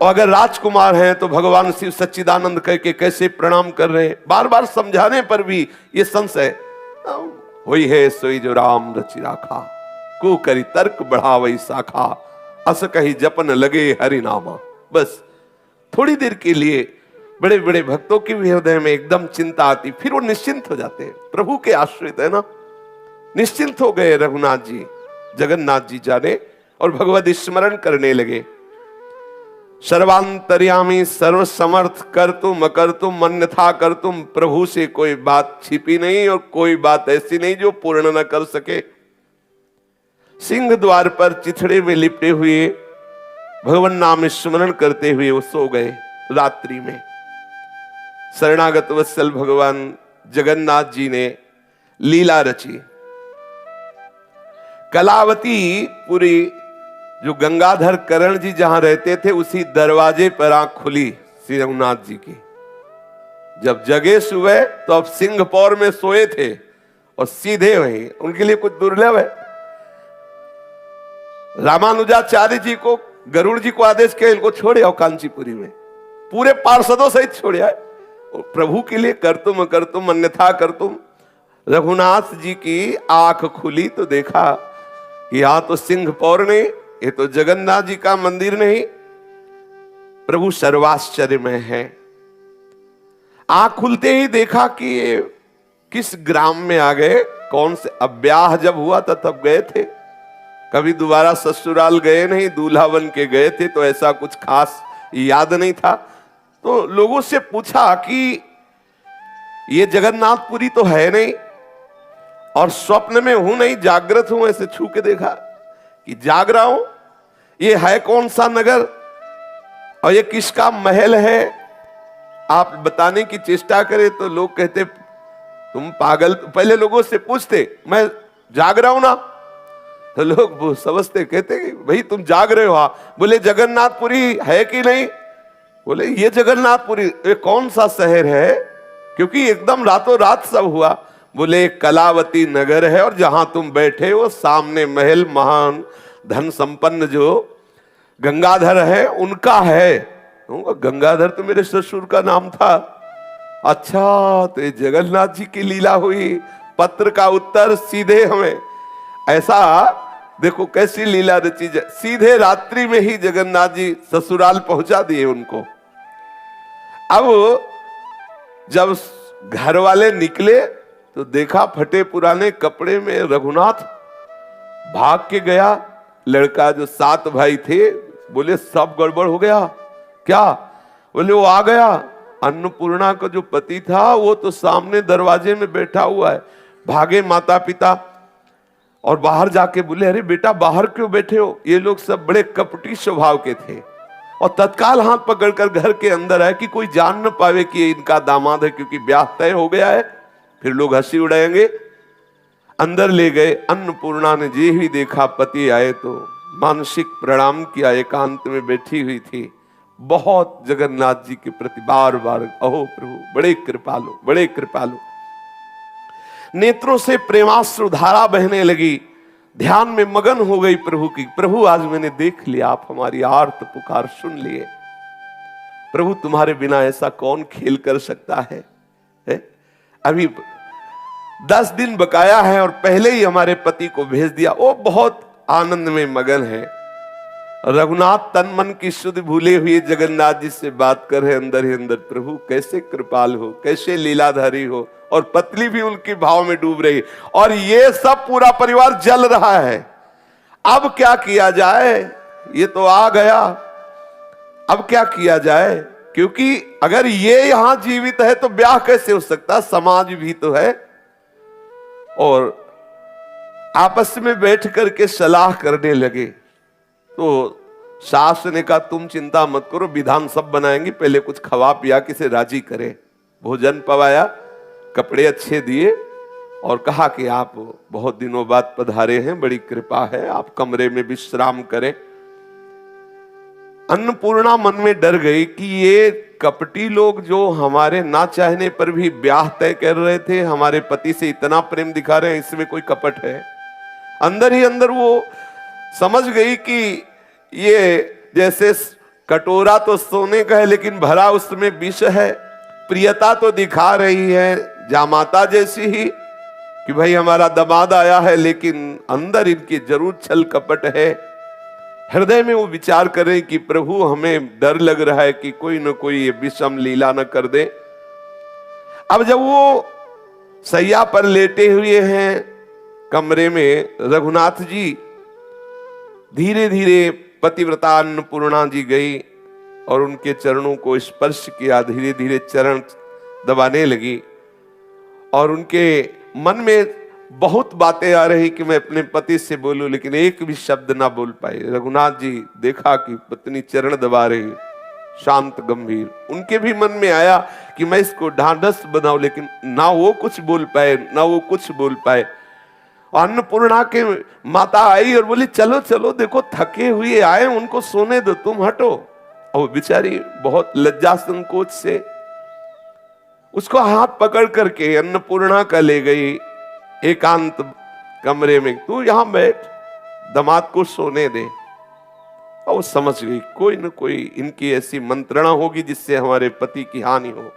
और अगर राजकुमार हैं तो भगवान शिव सच्चिदानंद कह के कैसे प्रणाम कर रहे हैं। बार बार समझाने पर भी ये संशय हुई है। सोई जो राम रचि राखा, को करी तर्क बढ़ावई शाखा, अस कही जपन लगे हरि नामा। बस थोड़ी देर के लिए बड़े बड़े भक्तों के भी हृदय में एकदम चिंता आती, फिर वो निश्चिंत हो जाते हैं, प्रभु के आश्रित है ना। निश्चिंत हो गए रघुनाथ जी, जगन्नाथ जी जाने, और भगवत स्मरण करने लगे। सर्वांतर्यामी सर्व समर्थ कर तुम अकर तुम अन्यथा कर तुम, प्रभु से कोई बात छिपी नहीं और कोई बात ऐसी नहीं जो पूर्ण न कर सके। सिंह द्वार पर चिथड़े में लिपटे हुए भगवान नाम स्मरण करते हुए वो सो गए। रात्रि में शरणागत वत्सल भगवान जगन्नाथ जी ने लीला रची। कलावती पुरी जो गंगाधर करण जी जहां रहते थे उसी दरवाजे पर आंख खुली श्री रघुनाथ जी की। जब जगे सुबह तो अब सिंहपौर में सोए थे और सीधे वहीं, उनके लिए कुछ दुर्लभ है। रामानुजाचार्य जी को, गरुड़ जी को आदेश किया इनको छोड़े आओ कांचीपुरी में, पूरे पार्षदों सहित छोड़े आए। प्रभु के लिए कर तुम अन्यथा कर तुम। रघुनाथ जी की आंख खुली तो देखा यहां तो सिंहपौर नहीं, ये तो जगन्नाथ जी का मंदिर नहीं। प्रभु सर्वाश्चर्य में है। आंख खुलते ही देखा कि ये किस ग्राम में आ गए, कौन से, अब ब्याह जब हुआ था तब गए थे, कभी दोबारा ससुराल गए नहीं, दूल्हा बन के गए थे, तो ऐसा कुछ खास याद नहीं था। तो लोगों से पूछा कि ये जगन्नाथपुरी तो है नहीं, और स्वप्न में हूं नहीं, जागृत हूं, ऐसे छू के देखा कि जाग रहा हूं। ये है कौन सा नगर और ये किसका महल है, आप बताने की चेष्टा करें तो लोग कहते तुम पागल। पहले लोगों से पूछते, मैं जाग रहा हूं ना, तो लोग वो समझते, कहते भाई तुम जाग रहे हो। हाँ, बोले जगन्नाथपुरी है कि नहीं, बोले ये जगन्नाथपुरी ये कौन सा शहर है, क्योंकि एकदम रातों रात सब हुआ। बोले कलावती नगर है और जहां तुम बैठे हो सामने महल महान धन संपन्न जो गंगाधर है उनका है। गंगाधर तो मेरे ससुर का नाम था। अच्छा, तो ये जगन्नाथ जी की लीला हुई। पत्र का उत्तर सीधे हमें, ऐसा देखो कैसी लीला रची, सीधे रात्रि में ही जगन्नाथ जी ससुराल पहुंचा दिए उनको। अब जब घर वाले निकले तो देखा फटे पुराने कपड़े में रघुनाथ भाग के गया। लड़का जो 7 भाई थे बोले सब गड़बड़ हो गया क्या, बोले वो आ गया, अन्नपूर्णा का जो पति था वो तो सामने दरवाजे में बैठा हुआ है। भागे माता पिता और बाहर जाके बोले अरे बेटा बाहर क्यों बैठे हो। ये लोग सब बड़े कपटी स्वभाव के थे और तत्काल हाथ पकड़कर घर के अंदर आए कि कोई जान न पावे कि ये इनका दामाद है, क्योंकि ब्याह तय हो गया है, फिर लोग हंसी उड़ाएंगे। अंदर ले गए। अन्नपूर्णा ने जे ही देखा पति आए तो मानसिक प्रणाम किया, एकांत में बैठी हुई थी। बहुत जगन्नाथ जी के प्रति बार बार अहो प्रभु बड़े कृपालु, बड़े कृपालु। नेत्रों से प्रेमाश्रु धारा बहने लगी, ध्यान में मगन हो गई प्रभु की। प्रभु आज मैंने देख लिया, आप हमारी आर्त पुकार सुन लिए। प्रभु तुम्हारे बिना ऐसा कौन खेल कर सकता है? अभी 10 दिन बकाया है और पहले ही हमारे पति को भेज दिया। वो बहुत आनंद में मगन है। रघुनाथ तन मन की शुद्ध भूले हुए जगन्नाथ जी से बात कर रहे अंदर ही अंदर, प्रभु कैसे कृपाल हो, कैसे लीलाधारी हो। और पत्नी भी उनके भाव में डूब रही, और ये सब पूरा परिवार जल रहा है। अब क्या किया जाए, ये तो आ गया, अब क्या किया जाए, क्योंकि अगर ये यहां जीवित है तो ब्याह कैसे हो सकता, समाज भी तो है। और आपस में बैठ करके सलाह करने लगे। तो सास ने कहा तुम चिंता मत करो, विधान सब बनाएंगे, पहले कुछ खवा पिया के इसे राजी करें। भोजन पवाया, कपड़े अच्छे दिए और कहा कि आप बहुत दिनों बाद पधारे हैं, बड़ी कृपा है, आप कमरे में विश्राम करें। अन्नपूर्णा मन में डर गई कि ये कपटी लोग जो हमारे ना चाहने पर भी ब्याह तय कर रहे थे, हमारे पति से इतना प्रेम दिखा रहे हैं, इसमें कोई कपट है। अंदर ही अंदर वो समझ गई कि ये जैसे कटोरा तो सोने का है लेकिन भरा उसमें विष है। प्रियता तो दिखा रही है जामाता जैसी ही कि भाई हमारा दामाद आया है, लेकिन अंदर इनकी जरूर छल कपट है। हृदय में वो विचार करें कि प्रभु हमें डर लग रहा है कि कोई न कोई ये विषम लीला न कर दे। अब जब वो सैया पर लेटे हुए हैं कमरे में, रघुनाथ जी धीरे धीरे पतिव्रता अन्नपूर्णा जी गई और उनके चरणों को स्पर्श किया, धीरे धीरे चरण दबाने लगी और उनके मन में बहुत बातें आ रही कि मैं अपने पति से बोलूं, लेकिन एक भी शब्द ना बोल पाए। रघुनाथ जी देखा कि पत्नी चरण दबा रही, शांत गंभीर। उनके भी मन में आया कि मैं इसको ढांढस बनाऊं, लेकिन ना वो कुछ बोल पाए ना वो कुछ बोल पाए। अन्नपूर्णा के माता आई और बोली चलो चलो, देखो थके हुए आए, उनको सोने दो, तुम हटो। और बेचारी बहुत लज्जा संकोच से उसको हाथ पकड़ करके अन्नपूर्णा का ले गई एकांत कमरे में, तू यहां बैठ, दामाद को सोने दे। और वो समझ गई कोई न कोई इनकी ऐसी मंत्रणा होगी जिससे हमारे पति की हानि हो।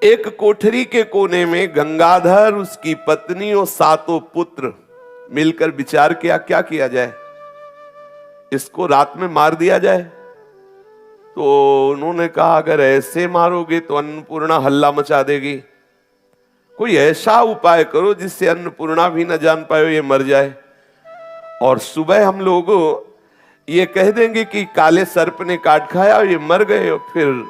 एक कोठरी के कोने में गंगाधर, उसकी पत्नी और 7 पुत्र मिलकर विचार किया क्या किया जाए, इसको रात में मार दिया जाए। तो उन्होंने कहा अगर ऐसे मारोगे तो अन्नपूर्णा हल्ला मचा देगी, कोई ऐसा उपाय करो जिससे अन्नपूर्णा भी न जान पाए ये मर जाए, और सुबह हम लोग ये कह देंगे कि काले सर्प ने काट खाया और ये मर गए, और फिर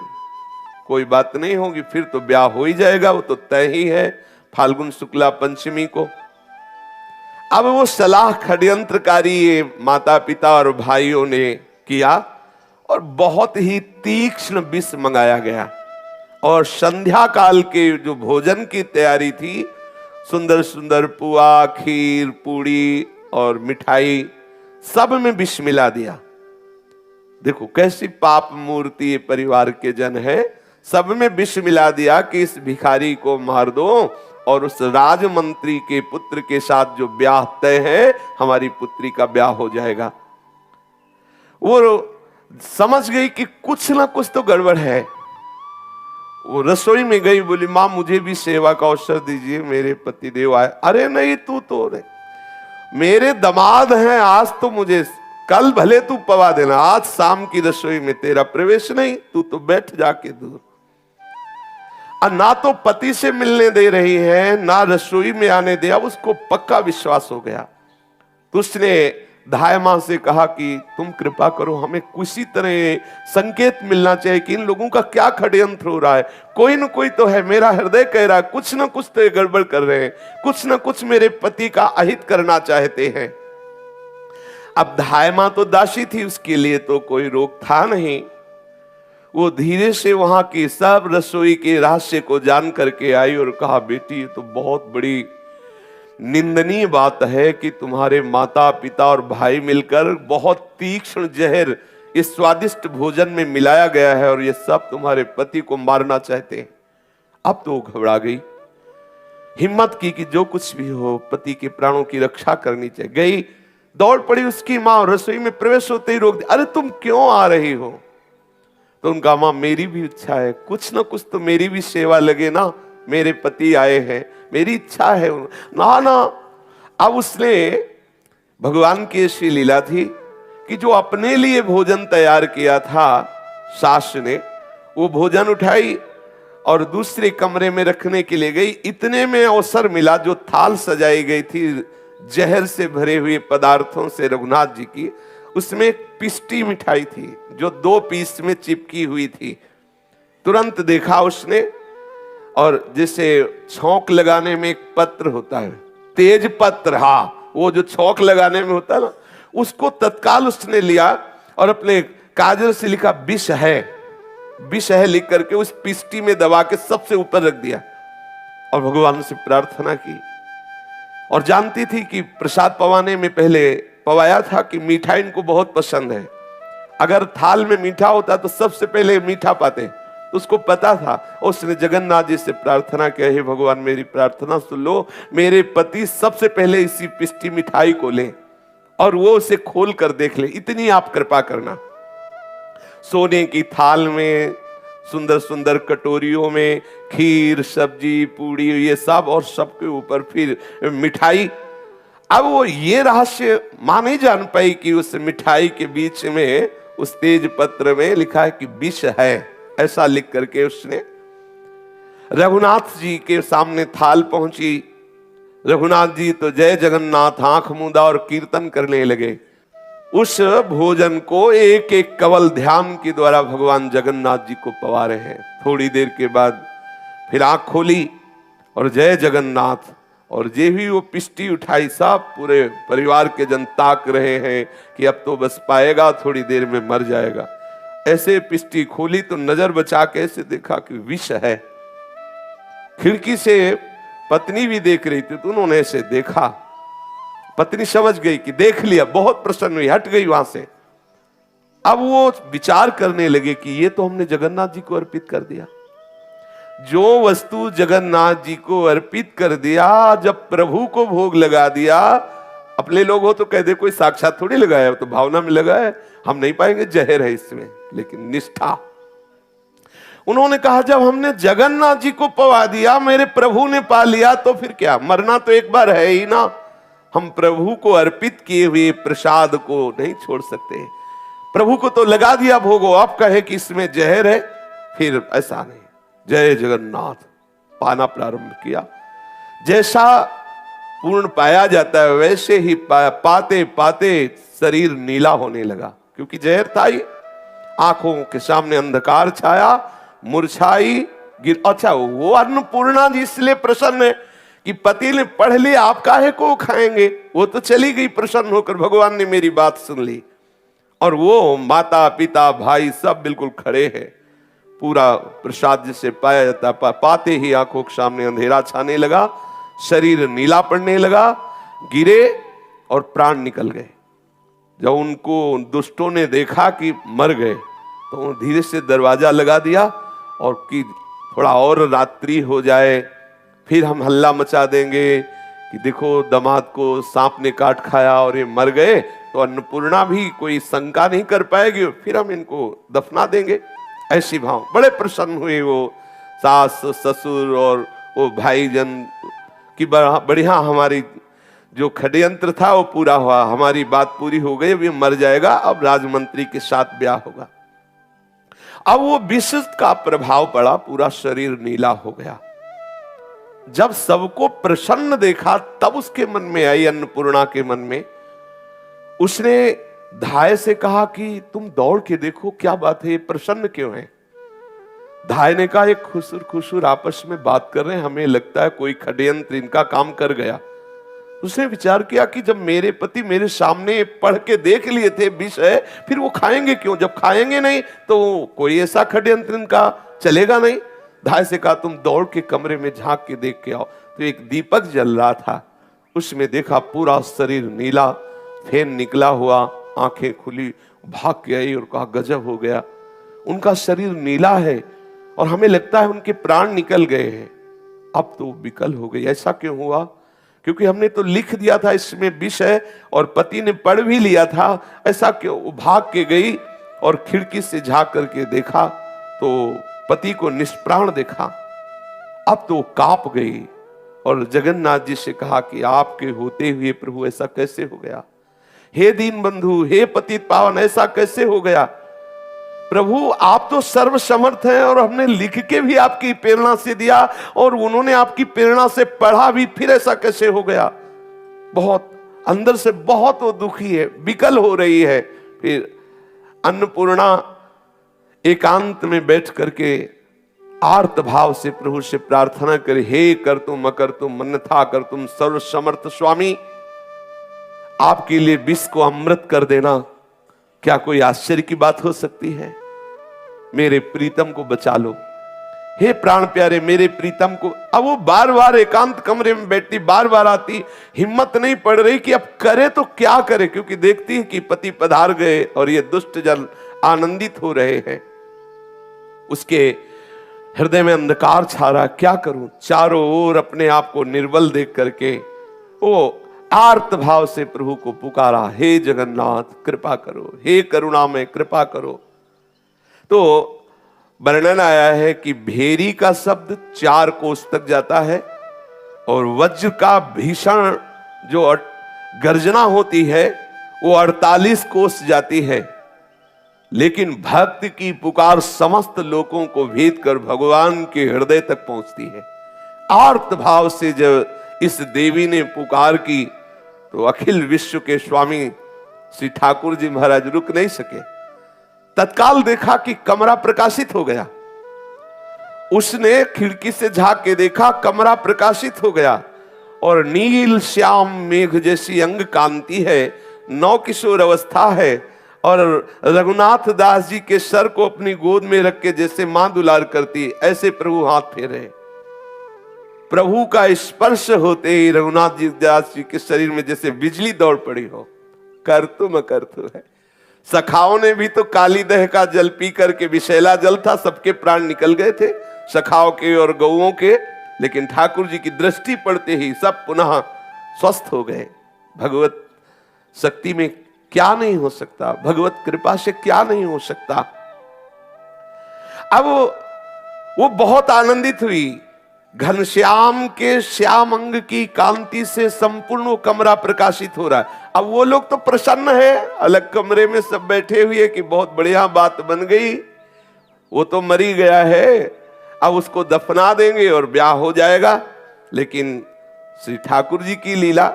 कोई बात नहीं होगी, फिर तो ब्याह हो ही जाएगा, वो तो तय ही है फाल्गुन शुक्ला पंचमी को। अब वो सलाह षड्यंत्रकारी माता पिता और भाइयों ने किया और बहुत ही तीक्ष्ण विष मंगाया गया, और संध्या काल के जो भोजन की तैयारी थी, सुंदर सुंदर पुआ, खीर, पूड़ी और मिठाई, सब में विष मिला दिया। देखो कैसी पाप मूर्ति ये परिवार के जन है, सब में विष मिला दिया कि इस भिखारी को मार दो और उस राजमंत्री के पुत्र के साथ जो ब्याह तय है, हमारी पुत्री का ब्याह हो जाएगा। वो समझ गई कि कुछ ना कुछ तो गड़बड़ है। वो रसोई में गई, बोली मां मुझे भी सेवा का अवसर दीजिए, मेरे पति देव आए। अरे नहीं, तू तो मेरे दामाद हैं, आज तो मुझे, कल भले तू पवा देना, आज शाम की रसोई में तेरा प्रवेश नहीं, तू तो बैठ जाके दूर। ना तो पति से मिलने दे रही है ना रसोई में आने दे। अब उसको पक्का विश्वास हो गया, तो उसने धाय मां से कहा कि तुम कृपा करो, हमें किसी तरह संकेत मिलना चाहिए कि इन लोगों का क्या षड्यंत्र हो रहा है, कोई न कोई तो है, मेरा हृदय कह रहा है कुछ न कुछ तो ये गड़बड़ कर रहे हैं, कुछ न कुछ मेरे पति का अहित करना चाहते हैं। अब धाय मां तो दासी थी, उसके लिए तो कोई रोक था नहीं। वो धीरे से वहां की सब रसोई के रहस्य को जान करके आई और कहा बेटी ये तो बहुत बड़ी निंदनीय बात है कि तुम्हारे माता पिता और भाई मिलकर बहुत तीक्ष्ण जहर इस स्वादिष्ट भोजन में मिलाया गया है और ये सब तुम्हारे पति को मारना चाहते हैं। अब तो घबरा गई, हिम्मत की कि जो कुछ भी हो पति के प्राणों की रक्षा करनी चाहिए। गई, दौड़ पड़ी उसकी मां, रसोई में प्रवेश होते ही रोक दिया, अरे तुम क्यों आ रही हो? तो उनका मां मेरी भी इच्छा है, कुछ ना कुछ तो मेरी भी सेवा लगे ना, मेरे पति आए हैं, मेरी इच्छा है ना ना। अब उसने, भगवान की ऐसी लीला थी कि जो अपने लिए भोजन तैयार किया था सास ने, वो भोजन उठाई और दूसरे कमरे में रखने के लिए गई। इतने में अवसर मिला, जो थाल सजाई गई थी जहर से भरे हुए पदार्थों से रघुनाथ जी की, उसमें एक पिष्टी मिठाई थी जो 2 पीस में चिपकी हुई थी। तुरंत देखा उसने, और जैसे छौंक लगाने में एक पत्र होता है, तेज पत्र, हाँ वो जो छौंक लगाने में होता है ना, उसको तत्काल उसने लिया और अपने काजल से लिखा विष है, विष है लिख करके उस पिष्टी में दबा के सबसे ऊपर रख दिया और भगवान से प्रार्थना की। और जानती थी कि प्रसाद पवाने में पहले पवाया था कि मीठा इनको बहुत पसंद है, अगर थाल में मीठा होता तो सबसे पहले मीठा पाते, तो उसको पता था। उसने जगन्नाथ जी से प्रार्थना की, हे भगवान मेरी प्रार्थना सुन लो, मेरे पति सबसे पहले इसी पिष्टी मिठाई को ले और वो उसे खोल कर देख ले, इतनी आप कृपा करना। सोने की थाल में, सुंदर सुंदर कटोरियों में खीर, सब्जी, पूड़ी, ये सब, और सबके ऊपर फिर मिठाई। अब वो ये रहस्य मां नहीं जान पाई कि उस मिठाई के बीच में उस तेज पत्र में लिखा है कि विष है, ऐसा लिख करके उसने रघुनाथ जी के सामने थाल पहुंची। रघुनाथ जी तो जय जगन्नाथ आंख मूंदा और कीर्तन करने लगे। उस भोजन को एक एक कवल ध्यान के द्वारा भगवान जगन्नाथ जी को पवा रहे हैं। थोड़ी देर के बाद फिर आंख खोली और जय जगन्नाथ, और जे भी वो पिष्टी उठाई, सब पूरे परिवार के जन ताक रहे हैं कि अब तो बस पाएगा, थोड़ी देर में मर जाएगा। ऐसे पिष्टी खोली तो नजर बचा के ऐसे देखा कि विष है। खिड़की से पत्नी भी देख रही थी तो उन्होंने ऐसे देखा। पत्नी समझ गई कि देख लिया, बहुत प्रसन्न हुई, हट गई वहां से। अब वो विचार करने लगे कि ये तो हमने जगन्नाथ जी को अर्पित कर दिया। जो वस्तु जगन्नाथ जी को अर्पित कर दिया, जब प्रभु को भोग लगा दिया, अपने लोग हो तो कह दे कोई साक्षात थोड़ी लगाया, तो भावना में लगा है, हम नहीं पाएंगे, जहर है इसमें। लेकिन निष्ठा, उन्होंने कहा जब हमने जगन्नाथ जी को पवा दिया, मेरे प्रभु ने पा लिया, तो फिर क्या, मरना तो एक बार है ही ना। हम प्रभु को अर्पित किए हुए प्रसाद को नहीं छोड़ सकते। प्रभु को तो लगा दिया भोगो, अब कहे कि इसमें जहर है, फिर ऐसा नहीं। जय जगन्नाथ पाना प्रारंभ किया। जैसा पूर्ण पाया जाता है वैसे ही पाते पाते शरीर नीला होने लगा, क्योंकि जहर था ही। आंखों के सामने अंधकार छाया, मुरझाई गिर। अच्छा, वो अन्नपूर्णा जी इसलिए प्रसन्न है कि पति ने पढ़ लिया, आप काहे को खाएंगे, वो तो चली गई प्रसन्न होकर, भगवान ने मेरी बात सुन ली। और वो माता पिता भाई सब बिल्कुल खड़े हैं। पूरा प्रसाद जिसे पाया जाता, पाते ही आंखों के सामने अंधेरा छाने लगा, शरीर नीला पड़ने लगा, गिरे और प्राण निकल गए। जब उनको दुष्टों ने देखा कि मर गए तो धीरे से दरवाजा लगा दिया और कि थोड़ा और रात्रि हो जाए, फिर हम हल्ला मचा देंगे कि देखो दामाद को सांप ने काट खाया और ये मर गए, तो अन्नपूर्णा भी कोई शंका नहीं कर पाएगी, फिर हम इनको दफना देंगे। ऐसी भाव बड़े प्रसन्न हुए वो सास ससुर और वो भाईजन की, बढ़िया हमारी जो षड्यंत्र था वो पूरा हुआ, हमारी बात पूरी हो गई, अभी मर जाएगा, अब राजमंत्री के साथ ब्याह होगा। अब वो विष का प्रभाव पड़ा, पूरा शरीर नीला हो गया। जब सबको प्रसन्न देखा तब उसके मन में आई, अन्नपूर्णा के मन में, उसने धाय से कहा कि तुम दौड़ के देखो क्या बात है, ये प्रसन्न क्यों है। धाय ने कहा एक खुसुर खुसुर आपस में बात कर रहे हैं, हमें लगता है कोई षड्यंत्र इनका काम कर गया। उसने विचार किया कि जब मेरे पति मेरे सामने पढ़ के देख लिए थे विष है, फिर वो खाएंगे क्यों, जब खाएंगे नहीं तो कोई ऐसा षड्यंत्र इनका चलेगा नहीं। धाय से कहा तुम दौड़ के कमरे में झांक के देख के आओ। तो एक दीपक जल रहा था, उसमें देखा पूरा शरीर नीला, फेन निकला हुआ, आंखें खुली, भाग के आई और कहा गजब हो गया, उनका शरीर नीला है और हमें लगता है उनके प्राण निकल गए हैं। अब तो विकल हो गई, ऐसा क्यों हुआ, क्योंकि हमने तो लिख दिया था इसमें विष है और पति ने पढ़ भी लिया था, ऐसा क्यों। वो भाग के गई और खिड़की से झांक करके देखा तो पति को निष्प्राण देखा। अब तो कांप गई और जगन्नाथ जी से कहा कि आपके होते हुए प्रभु ऐसा कैसे हो गया, हे दीन बंधु, हे पतित पावन, ऐसा कैसे हो गया। प्रभु आप तो सर्व समर्थ हैं और हमने लिख के भी आपकी प्रेरणा से दिया और उन्होंने आपकी प्रेरणा से पढ़ा भी, फिर ऐसा कैसे हो गया। बहुत अंदर से बहुत वो दुखी है, विकल हो रही है। फिर अन्नपूर्णा एकांत में बैठ करके आर्त भाव से प्रभु से प्रार्थना करे, हे कर तुम अकर तुम अन्यथा कर तुम सर्व समर्थ स्वामी, आपके लिए विष को अमृत कर देना क्या कोई आश्चर्य की बात हो सकती है। मेरे प्रीतम को बचा लो, हे प्राण प्यारे मेरे प्रीतम को। अब वो बार बार एकांत कमरे में बैठती, बार बार आती, हिम्मत नहीं पड़ रही कि अब करे तो क्या करे, क्योंकि देखती है कि पति पधार गए और ये दुष्ट जन आनंदित हो रहे हैं। उसके हृदय में अंधकार छा रहा, क्या करूं। चारों ओर अपने आप को निर्बल देख करके वो आर्त भाव से प्रभु को पुकारा, हे जगन्नाथ कृपा करो, हे करुणा में कृपा करो। तो वर्णन आया है कि भेरी का शब्द 4 कोस तक जाता है और वज्र का भीषण जो गर्जना होती है वो 48 कोस जाती है, लेकिन भक्त की पुकार समस्त लोगों को भेद कर भगवान के हृदय तक पहुंचती है। आर्त भाव से जब इस देवी ने पुकार की तो अखिल विश्व के स्वामी श्री ठाकुर जी महाराज रुक नहीं सके। तत्काल देखा कि कमरा प्रकाशित हो गया। उसने खिड़की से झांक के देखा, कमरा प्रकाशित हो गया और नील श्याम मेघ जैसी अंग कांति है, नौ किशोर अवस्था है और रघुनाथ दास जी के सर को अपनी गोद में रख के जैसे मां दुलार करती ऐसे प्रभु हाथ फेरे। प्रभु का स्पर्श होते ही रघुनाथ जी दास जी के शरीर में जैसे बिजली दौड़ पड़ी हो। करतुम करतु है। सखाओं ने भी तो काली दह का जल पी करके, विषैला जल था, सबके प्राण निकल गए थे सखाओं के और गौओं के, लेकिन ठाकुर जी की दृष्टि पड़ते ही सब पुनः स्वस्थ हो गए। भगवत शक्ति में क्या नहीं हो सकता, भगवत कृपा से क्या नहीं हो सकता। अब वो बहुत आनंदित हुई। घनश्याम के श्याम अंग की कांति से संपूर्ण कमरा प्रकाशित हो रहा है। अब वो लोग तो प्रसन्न है, अलग कमरे में सब बैठे हुए कि बहुत बढ़िया बात बन गई, वो तो मरी गया है, अब उसको दफना देंगे और ब्याह हो जाएगा। लेकिन श्री ठाकुर जी की लीला,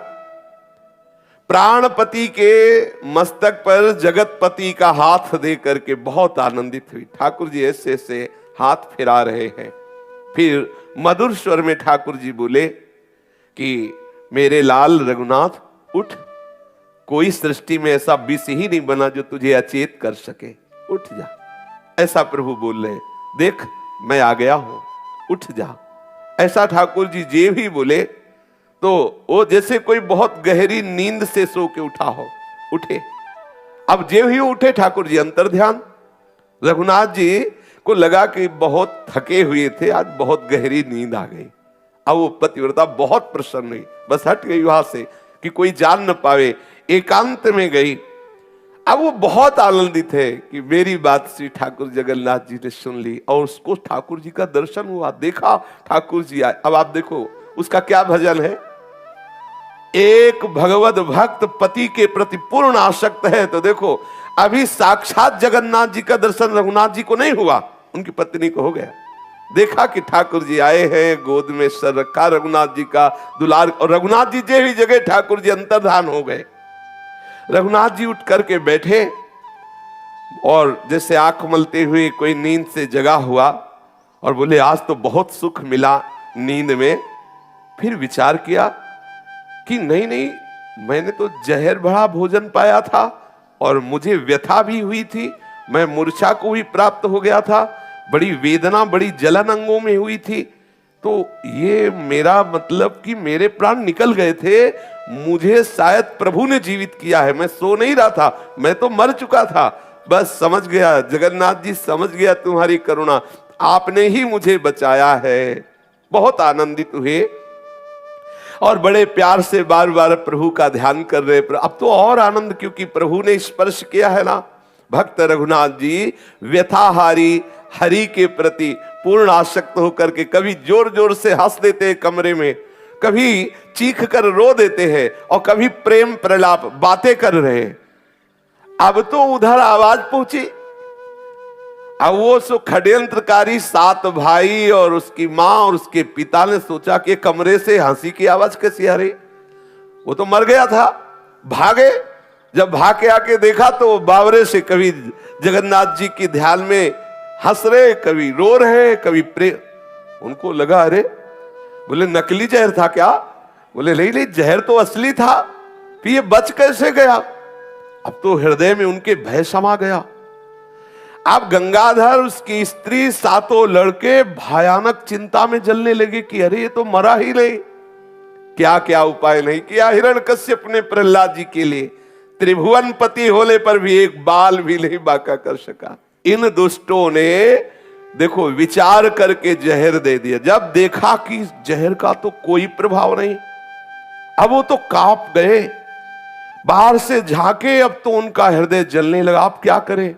प्राणपति के मस्तक पर जगतपति का हाथ दे करके बहुत आनंदित हुई। ठाकुर जी ऐसे ऐसे हाथ फिरा रहे हैं। फिर मधुर स्वर में ठाकुर जी बोले कि मेरे लाल रघुनाथ उठ, कोई सृष्टि में ऐसा विष ही नहीं बना जो तुझे अचेत कर सके, उठ जा। ऐसा प्रभु बोल रहे, देख मैं आ गया हूं, उठ जा। ऐसा ठाकुर जी जे भी बोले तो वो जैसे कोई बहुत गहरी नींद से सो के उठा हो, उठे। अब जे ही उठे ठाकुर जी अंतर ध्यान। रघुनाथ जी को लगा कि बहुत थके हुए थे, आज बहुत गहरी नींद आ गई। अब वो पतिव्रता बहुत प्रसन्न हुई, बस हट गई वहां से कि कोई जान न पावे, एकांत में गई। अब वो बहुत आनंदित है कि मेरी बात श्री ठाकुर जगन्नाथ जी ने सुन ली और उसको ठाकुर जी का दर्शन हुआ, देखा ठाकुर जी आए। अब आप देखो उसका क्या भजन है, एक भगवत भक्त पति के प्रति पूर्ण आसक्त है। तो देखो अभी साक्षात जगन्नाथ जी का दर्शन रघुनाथ जी को नहीं हुआ, उनकी पत्नी को हो गया। देखा कि ठाकुर जी आए हैं, गोद में सर रखा रघुनाथ जी का दुलार, और रघुनाथ जी जे भी जगह ठाकुर जी अंतर्धान हो गए। रघुनाथ जी उठ करके बैठे और जैसे आंख मलते हुए कोई नींद से जगा हुआ और बोले आज तो बहुत सुख मिला नींद में। फिर विचार किया कि नहीं नहीं, मैंने तो जहर भरा भोजन पाया था और मुझे व्यथा भी हुई थी, मैं मूर्छा को भी प्राप्त हो गया था, बड़ी वेदना बड़ी जलन अंगों में हुई थी। तो ये मेरा मतलब कि मेरे प्राण निकल गए थे, मुझे शायद प्रभु ने जीवित किया है, मैं सो नहीं रहा था, मैं तो मर चुका था। बस समझ गया जगन्नाथ जी, समझ गया तुम्हारी करुणा, आपने ही मुझे बचाया है। बहुत आनंदित हुए और बड़े प्यार से बार बार प्रभु का ध्यान कर रहे। अब तो और आनंद, क्योंकि प्रभु ने स्पर्श किया है ना। भक्त रघुनाथ जी व्यथाहारी हरि के प्रति पूर्ण आसक्त होकर के कभी जोर जोर से हंस देते हैं कमरे में, कभी चीख कर रो देते हैं और कभी प्रेम प्रलाप बातें कर रहे हैं। अब तो उधर आवाज पहुंची। अब वो सो षड्यंत्रकारी 7 भाई और उसकी मां और उसके पिता ने सोचा कि कमरे से हंसी की आवाज कैसी आ रही, वो तो मर गया था। भागे, जब भाग के आके देखा तो वो बावरे से कभी जगन्नाथ जी के ध्यान में हंस रहे, कभी रो रहे, कभी प्रेम। उनको लगा अरे, बोले नकली जहर था क्या? बोले नहीं नहीं, जहर तो असली था, फिर ये बच कैसे गया? अब तो हृदय में उनके भय समा गया। अब गंगाधर, उसकी स्त्री, 7 लड़के भयानक चिंता में जलने लगे कि अरे ये तो मरा ही नहीं। क्या क्या उपाय नहीं किया हिरण्यकश्यप ने प्रहलाद जी के लिए, त्रिभुवन पति होने पर भी एक बाल भी नहीं बांका कर सका। इन दुष्टों ने देखो विचार करके जहर दे दिया। जब देखा कि जहर का तो कोई प्रभाव नहीं, अब वो तो कांप गए, बाहर से झांके, अब तो उनका हृदय जलने लगा। आप क्या करें?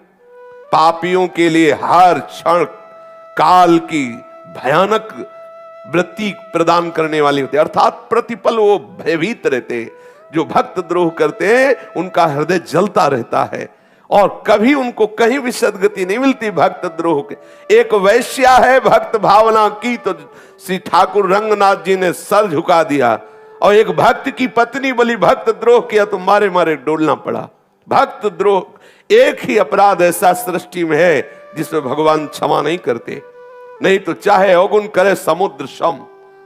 पापियों के लिए हर क्षण काल की भयानक वृत्ति प्रदान करने वाली होती है, अर्थात प्रतिपल वो भयभीत रहते। जो भक्त द्रोह करते हैं उनका हृदय जलता रहता है और कभी उनको कहीं भी सदगति नहीं मिलती भक्त द्रोह के। एक वैश्या है, भक्त भावना की तो श्री ठाकुर रंगनाथ जी ने सर झुका दिया, और एक भक्त की पत्नी बोली भक्त द्रोह किया तो मारे मारे डोलना पड़ा। भक्त द्रोह एक ही अपराध ऐसा सृष्टि में है जिसमें भगवान क्षमा नहीं करते, नहीं तो चाहे अवगुण करे समुद्र सम,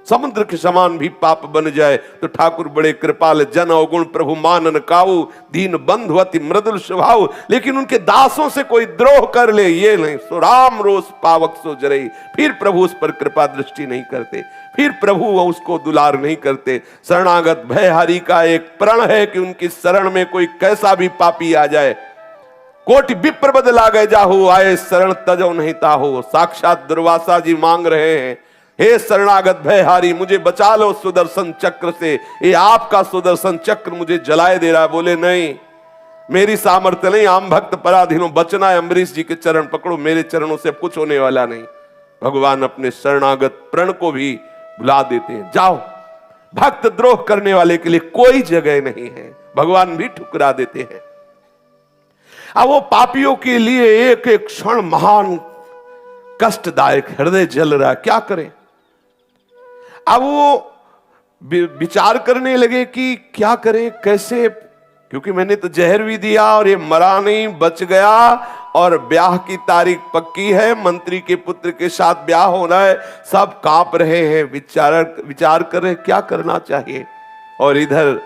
समुद्र के समान भी पाप बन जाए तो ठाकुर बड़े कृपाल, जन अवगुण प्रभु मानन काऊ, दीन बंधु अति मृदुल स्वभाव। लेकिन उनके दासों से कोई द्रोह कर ले ये नहीं, सो राम रोष पावक सो जरई, फिर प्रभु उस पर कृपा दृष्टि नहीं करते, फिर प्रभु उसको दुलार नहीं करते। शरणागत भयहारी का एक प्रण है कि उनकी शरण में कोई कैसा भी पापी आ जाए, कोटि विप्र बदला गए जाहु, आए शरण तजो नहीं ताहो। साक्षात दुर्वासा जी मांग रहे हैं, हे शरणागत भयहारी मुझे बचा लो सुदर्शन चक्र से, ये आपका सुदर्शन चक्र मुझे जलाए दे रहा है। बोले नहीं, मेरी सामर्थ्य नहीं, आम भक्त पराधीनों, बचना है अम्बरीश जी के चरण पकड़ो, मेरे चरणों से कुछ होने वाला नहीं। भगवान अपने शरणागत प्रण को भी बुला देते हैं, जाओ, भक्त द्रोह करने वाले के लिए कोई जगह नहीं है, भगवान भी ठुकरा देते हैं। अब वो पापियों के लिए एक एक क्षण महान कष्टदायक, हृदय जल रहा है, क्या करें। अब वो विचार करने लगे कि क्या करें, कैसे, क्योंकि मैंने तो जहर भी दिया और ये मरा नहीं, बच गया, और ब्याह की तारीख पक्की है, मंत्री के पुत्र के साथ ब्याह होना है, सब कांप रहे हैं, विचार कर रहे क्या करना चाहिए। और इधर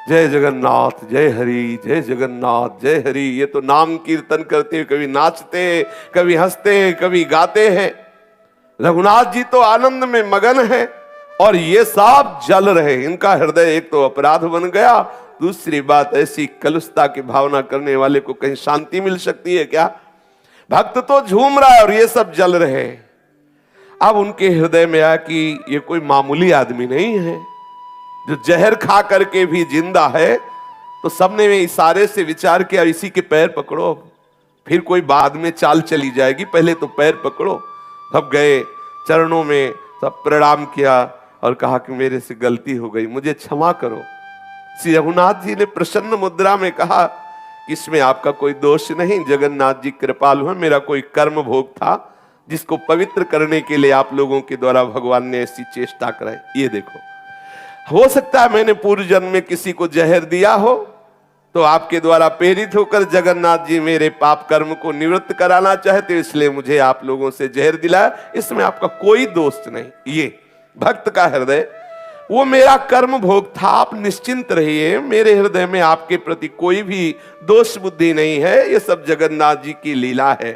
जय जगन्नाथ, जय हरि, जय जगन्नाथ, जय हरि, ये तो नाम कीर्तन करते, कभी नाचते, कभी हंसते, कभी गाते हैं। रघुनाथ जी तो आनंद में मगन है और ये सब जल रहे। इनका हृदय एक तो अपराध बन गया, दूसरी बात ऐसी कलुषता की भावना करने वाले को कहीं शांति मिल सकती है क्या। भक्त तो झूम रहा है और ये सब जल रहे। अब उनके हृदय में आया कि ये कोई मामूली आदमी नहीं है जो जहर खा करके भी जिंदा है। तो सबने में इशारे से विचार किया, इसी के पैर पकड़ो, फिर कोई बाद में चाल चली जाएगी, पहले तो पैर पकड़ो। सब गए, चरणों में सब प्रणाम किया और कहा कि मेरे से गलती हो गई, मुझे क्षमा करो। श्री रघुनाथ जी ने प्रसन्न मुद्रा में कहा, इसमें आपका कोई दोष नहीं, जगन्नाथ जी कृपालु हैं, मेरा कोई कर्म भोग था जिसको पवित्र करने के लिए आप लोगों के द्वारा भगवान ने ऐसी चेष्टा कराई। ये देखो, हो सकता है मैंने पूर्व जन्म में किसी को जहर दिया हो, तो आपके द्वारा प्रेरित होकर जगन्नाथ जी मेरे पाप कर्म को निवृत्त कराना चाहते, इसलिए मुझे आप लोगों से जहर दिलाया, इसमें आपका कोई दोष नहीं। ये भक्त का हृदय, वो मेरा कर्म भोग था, आप निश्चिंत रहिए, मेरे हृदय में आपके प्रति कोई भी दोष बुद्धि नहीं है, ये सब जगन्नाथ जी की लीला है।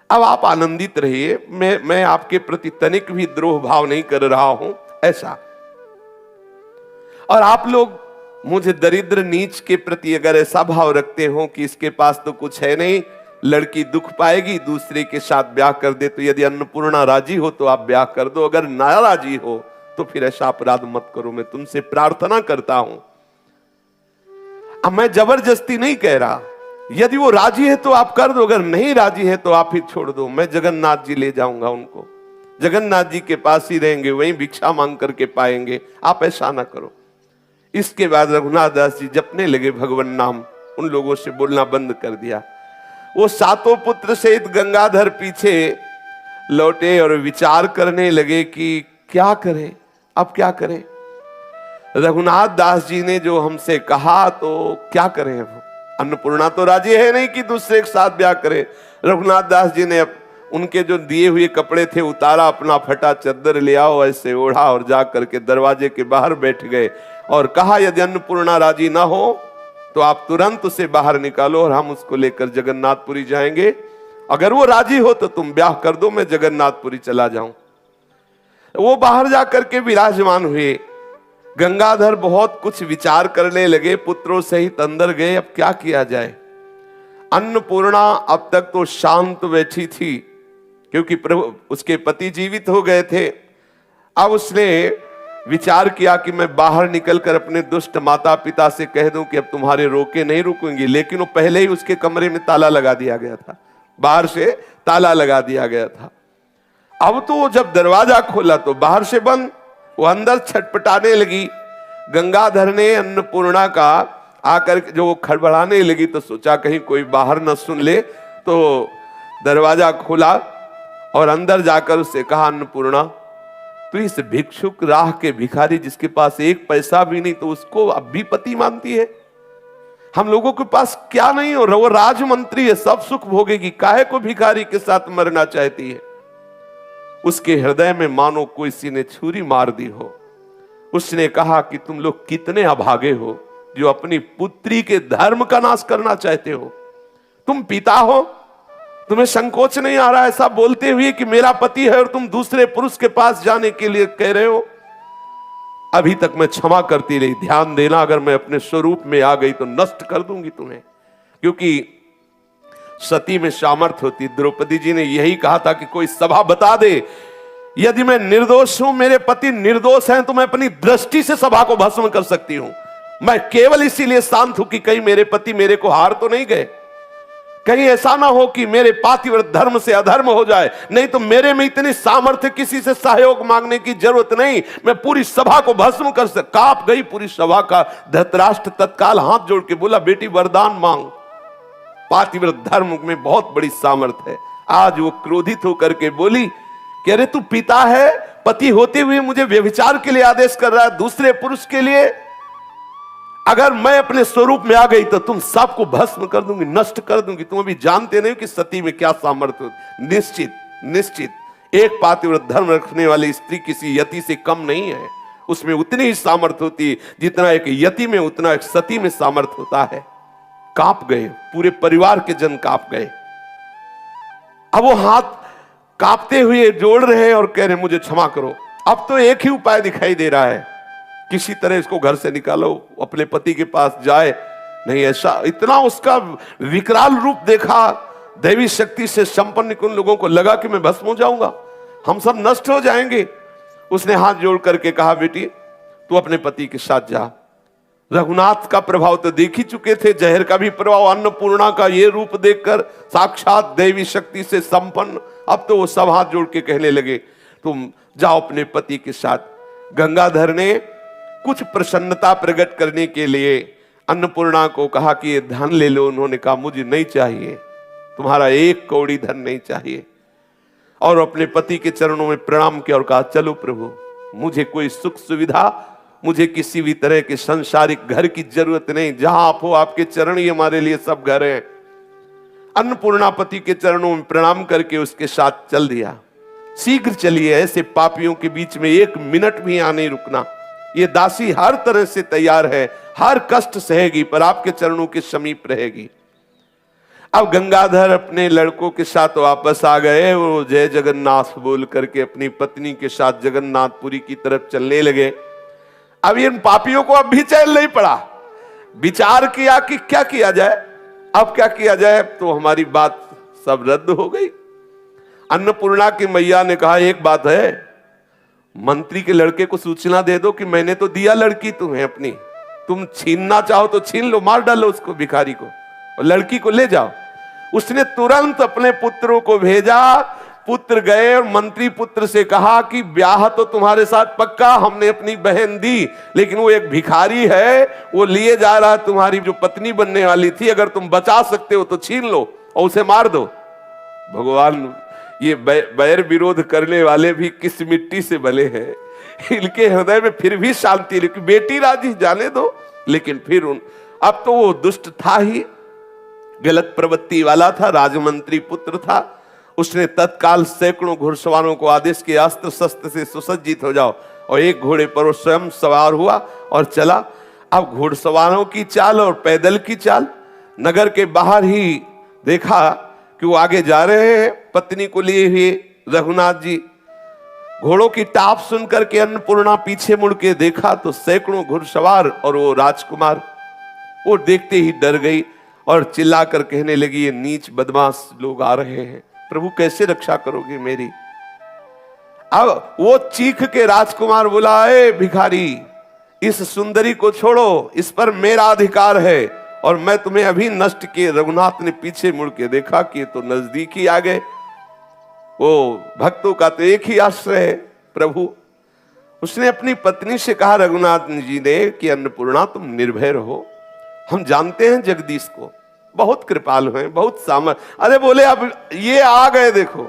अब आप आनंदित रहिए, मैं आपके प्रति तनिक भी द्रोह भाव नहीं कर रहा हूं, ऐसा। और आप लोग मुझे दरिद्र नीच के प्रति अगर ऐसा भाव रखते हो कि इसके पास तो कुछ है नहीं, लड़की दुख पाएगी, दूसरे के साथ ब्याह कर दे, तो यदि अन्नपूर्णा राजी हो तो आप ब्याह कर दो, अगर ना राजी हो तो फिर ऐसा अपराध मत करो, मैं तुमसे प्रार्थना करता हूं। अब मैं जबरदस्ती नहीं कह रहा, यदि वो राजी है तो आप कर दो, अगर नहीं राजी है तो आप ही छोड़ दो, मैं जगन्नाथ जी ले जाऊंगा उनको, जगन्नाथ जी के पास ही रहेंगे, वहीं भिक्षा मांग करके पाएंगे, आप ऐसा ना करो। इसके बाद रघुनाथ दास जी जपने लगे भगवान नाम, उन लोगों से बोलना बंद कर दिया। वो सातों पुत्र सहित गंगाधर पीछे लौटे और विचार करने लगे कि क्या करें, अब क्या करें। रघुनाथ दास जी ने जो हमसे कहा तो क्या करें, अब अन्नपूर्णा तो राजी है नहीं कि दूसरे के साथ ब्याह करे। रघुनाथ दास जी ने उनके जो दिए हुए कपड़े थे उतारा, अपना फटा चद्दर ले आओ, ऐसे ओढ़ा और जा करके दरवाजे के बाहर बैठ गए और कहा, यदि अन्नपूर्णा राजी ना हो तो आप तुरंत उसे बाहर निकालो और हम उसको लेकर जगन्नाथपुरी जाएंगे, अगर वो राजी हो तो तुम ब्याह कर दो, मैं जगन्नाथपुरी चला जाऊं। वो बाहर जाकर के विराजमान हुए। गंगाधर बहुत कुछ विचार करने लगे, पुत्रों सहित अंदर गए, अब क्या किया जाए। अन्नपूर्णा अब तक तो शांत बैठी थी क्योंकि प्रभु उसके पति जीवित हो गए थे। अब उसने विचार किया कि मैं बाहर निकलकर अपने दुष्ट माता पिता से कह दूं कि अब तुम्हारे रोके नहीं रुकेंगे, लेकिन वो पहले ही उसके कमरे में ताला लगा दिया गया था, बाहर से ताला लगा दिया गया था। अब तो जब दरवाजा खोला तो बाहर से बंद, वो अंदर छटपटाने लगी, गंगाधर ने अन्नपूर्णा का आकर जो वो खड़बड़ाने लगी तो सोचा कहीं कोई बाहर न सुन ले, तो दरवाजा खोला और अंदर जाकर उससे कहा, अन्नपूर्णा तो इस भिक्षुक राह के भिखारी जिसके पास एक पैसा भी नहीं, तो उसको अब भी पति मानती है? हम लोगों के पास क्या नहीं हो, वो राजमंत्री है, सब सुख भोगेगी, काहे को भिखारी के साथ मरना चाहती है? उसके हृदय में मानो किसी ने छुरी मार दी हो। उसने कहा कि तुम लोग कितने अभागे हो जो अपनी पुत्री के धर्म का नाश करना चाहते हो। तुम पिता हो, तुम्हें संकोच नहीं आ रहा ऐसा बोलते हुए कि मेरा पति है और तुम दूसरे पुरुष के पास जाने के लिए कह रहे हो? अभी तक मैं क्षमा करती रही, ध्यान देना अगर मैं अपने स्वरूप में आ गई तो नष्ट कर दूंगी तुम्हें, क्योंकि सती में सामर्थ्य होती। द्रौपदी जी ने यही कहा था कि कोई सभा बता दे, यदि मैं निर्दोष हूं, मेरे पति निर्दोष हैं, तो मैं अपनी दृष्टि से सभा को भस्म कर सकती हूं। मैं केवल इसीलिए शांत हूं कि कहीं मेरे पति मेरे को हार तो नहीं गए, कहीं ऐसा ना हो कि मेरे पातिव्रत धर्म से अधर्म हो जाए। नहीं तो मेरे में इतनी सामर्थ्य, किसी से सहयोग मांगने की जरूरत नहीं, मैं पूरी सभा को भस्म कर सकता। कांप गई पूरी सभा का। धृतराष्ट्र तत्काल हाथ जोड़ के बोला, बेटी वरदान मांग, पातिव्रत धर्म में बहुत बड़ी सामर्थ्य है। आज वो क्रोधित होकर के बोली कि अरे तू पिता है, पति होते हुए मुझे व्यभिचार के लिए आदेश कर रहा है, दूसरे पुरुष के लिए। अगर मैं अपने स्वरूप में आ गई तो तुम सबको भस्म कर दूंगी, नष्ट कर दूंगी। तुम अभी जानते नहीं कि सती में क्या सामर्थ्य होती। निश्चित निश्चित एक पातिव्रत धर्म रखने वाली स्त्री किसी यति से कम नहीं है, उसमें उतनी ही सामर्थ्य होती है जितना एक यति में उतना एक सती में सामर्थ्य होता है। कांप गए, पूरे परिवार के जन कांप गए। अब वो हाथ कांपते हुए जोड़ रहे हैं और कह रहे मुझे क्षमा करो। अब तो एक ही उपाय दिखाई दे रहा है, किसी तरह इसको घर से निकालो, अपने पति के पास जाए। नहीं ऐसा, इतना उसका विकराल रूप देखा, दैवी शक्ति से संपन्न उन लोगों को लगा कि मैं भस्म हो जाऊंगा, हम सब नष्ट हो जाएंगे। उसने हाथ जोड़ करके कहा, बेटी तू अपने पति के साथ जा। रघुनाथ का प्रभाव तो देख ही चुके थे, जहर का भी प्रभाव, अन्नपूर्णा का ये रूप देखकर साक्षात दैवी शक्ति से संपन्न। अब तो वो सब हाथ जोड़ के कहने लगे, तुम जाओ अपने पति के साथ। गंगाधर ने कुछ प्रसन्नता प्रकट करने के लिए अन्नपूर्णा को कहा कि ये धन ले लो। उन्होंने कहा मुझे नहीं चाहिए, तुम्हारा एक कौड़ी धन नहीं चाहिए। और अपने पति के चरणों में प्रणाम किया और कहा, चलो प्रभु, मुझे कोई सुख सुविधा, मुझे किसी भी तरह के संसारिक घर की जरूरत नहीं, जहां आप हो आपके चरण ही हमारे लिए सब घर है। अन्नपूर्णा पति के चरणों में प्रणाम करके उसके साथ चल दिया। शीघ्र चलिए, ऐसे पापियों के बीच में एक मिनट भी यहाँ नहीं रुकना। ये दासी हर तरह से तैयार है, हर कष्ट सहेगी, पर आपके चरणों के समीप रहेगी। अब गंगाधर अपने लड़कों के साथ वापस आ गए। वो जय जगन्नाथ बोल करके अपनी पत्नी के साथ जगन्नाथपुरी की तरफ चलने लगे। अब इन पापियों को अब भी चैन नहीं पड़ा। विचार किया कि क्या किया जाए, अब क्या किया जाए, तो हमारी बात सब रद्द हो गई। अन्नपूर्णा की मैया ने कहा, एक बात है, मंत्री के लड़के को सूचना दे दो कि मैंने तो दिया लड़की तुम्हें अपनी, तुम छीनना चाहो तो छीन लो, मार डालो उसको, भिखारी को, और लड़की को ले जाओ। उसने तुरंत अपने पुत्रों को भेजा। पुत्र गए और मंत्री पुत्र से कहा कि ब्याह तो तुम्हारे साथ पक्का, हमने अपनी बहन दी, लेकिन वो एक भिखारी है, वो लिए जा रहा है तुम्हारी जो पत्नी बनने वाली थी, अगर तुम बचा सकते हो तो छीन लो और उसे मार दो। भगवान, ये बैर विरोध करने वाले भी किस मिट्टी से बने हैं, इनके हृदय में फिर भी शांति, लेकिन बेटी राजी, जाने दो। लेकिन फिर अब तो वो दुष्ट था ही, गलत प्रवृत्ति वाला था, राजमंत्री पुत्र था। उसने तत्काल सैकड़ों घुड़सवारों को आदेश किया, अस्त्र शस्त्र से सुसज्जित हो जाओ, और एक घोड़े पर वो स्वयं सवार हुआ और चला। अब घुड़सवारों की चाल और पैदल की चाल, नगर के बाहर ही देखा कि वो आगे जा रहे हैं पत्नी को लिए हुए रघुनाथ जी। घोड़ों की टाप सुनकर के अन्नपूर्णा पीछे मुड़ के देखा तो सैकड़ों घुड़सवार और वो राजकुमार, वो देखते ही डर गई और चिल्लाकर कहने लगी, ये नीच बदमाश लोग आ रहे हैं, प्रभु कैसे रक्षा करोगे मेरी। अब वो चीख के राजकुमार बोला, ए भिखारी, इस सुंदरी को छोड़ो, इस पर मेरा अधिकार है और मैं तुम्हें अभी नष्ट किए। रघुनाथ ने पीछे मुड़ के देखा कि तो नजदीक ही आ गए। वो भक्तों का तो एक ही आश्रय है प्रभु। उसने अपनी पत्नी से कहा रघुनाथ जी ने कि अन्नपूर्णा तुम निर्भय रहो, हम जानते हैं जगदीश को, बहुत कृपालु हैं, बहुत सामर्थ। अरे बोले अब ये आ गए, देखो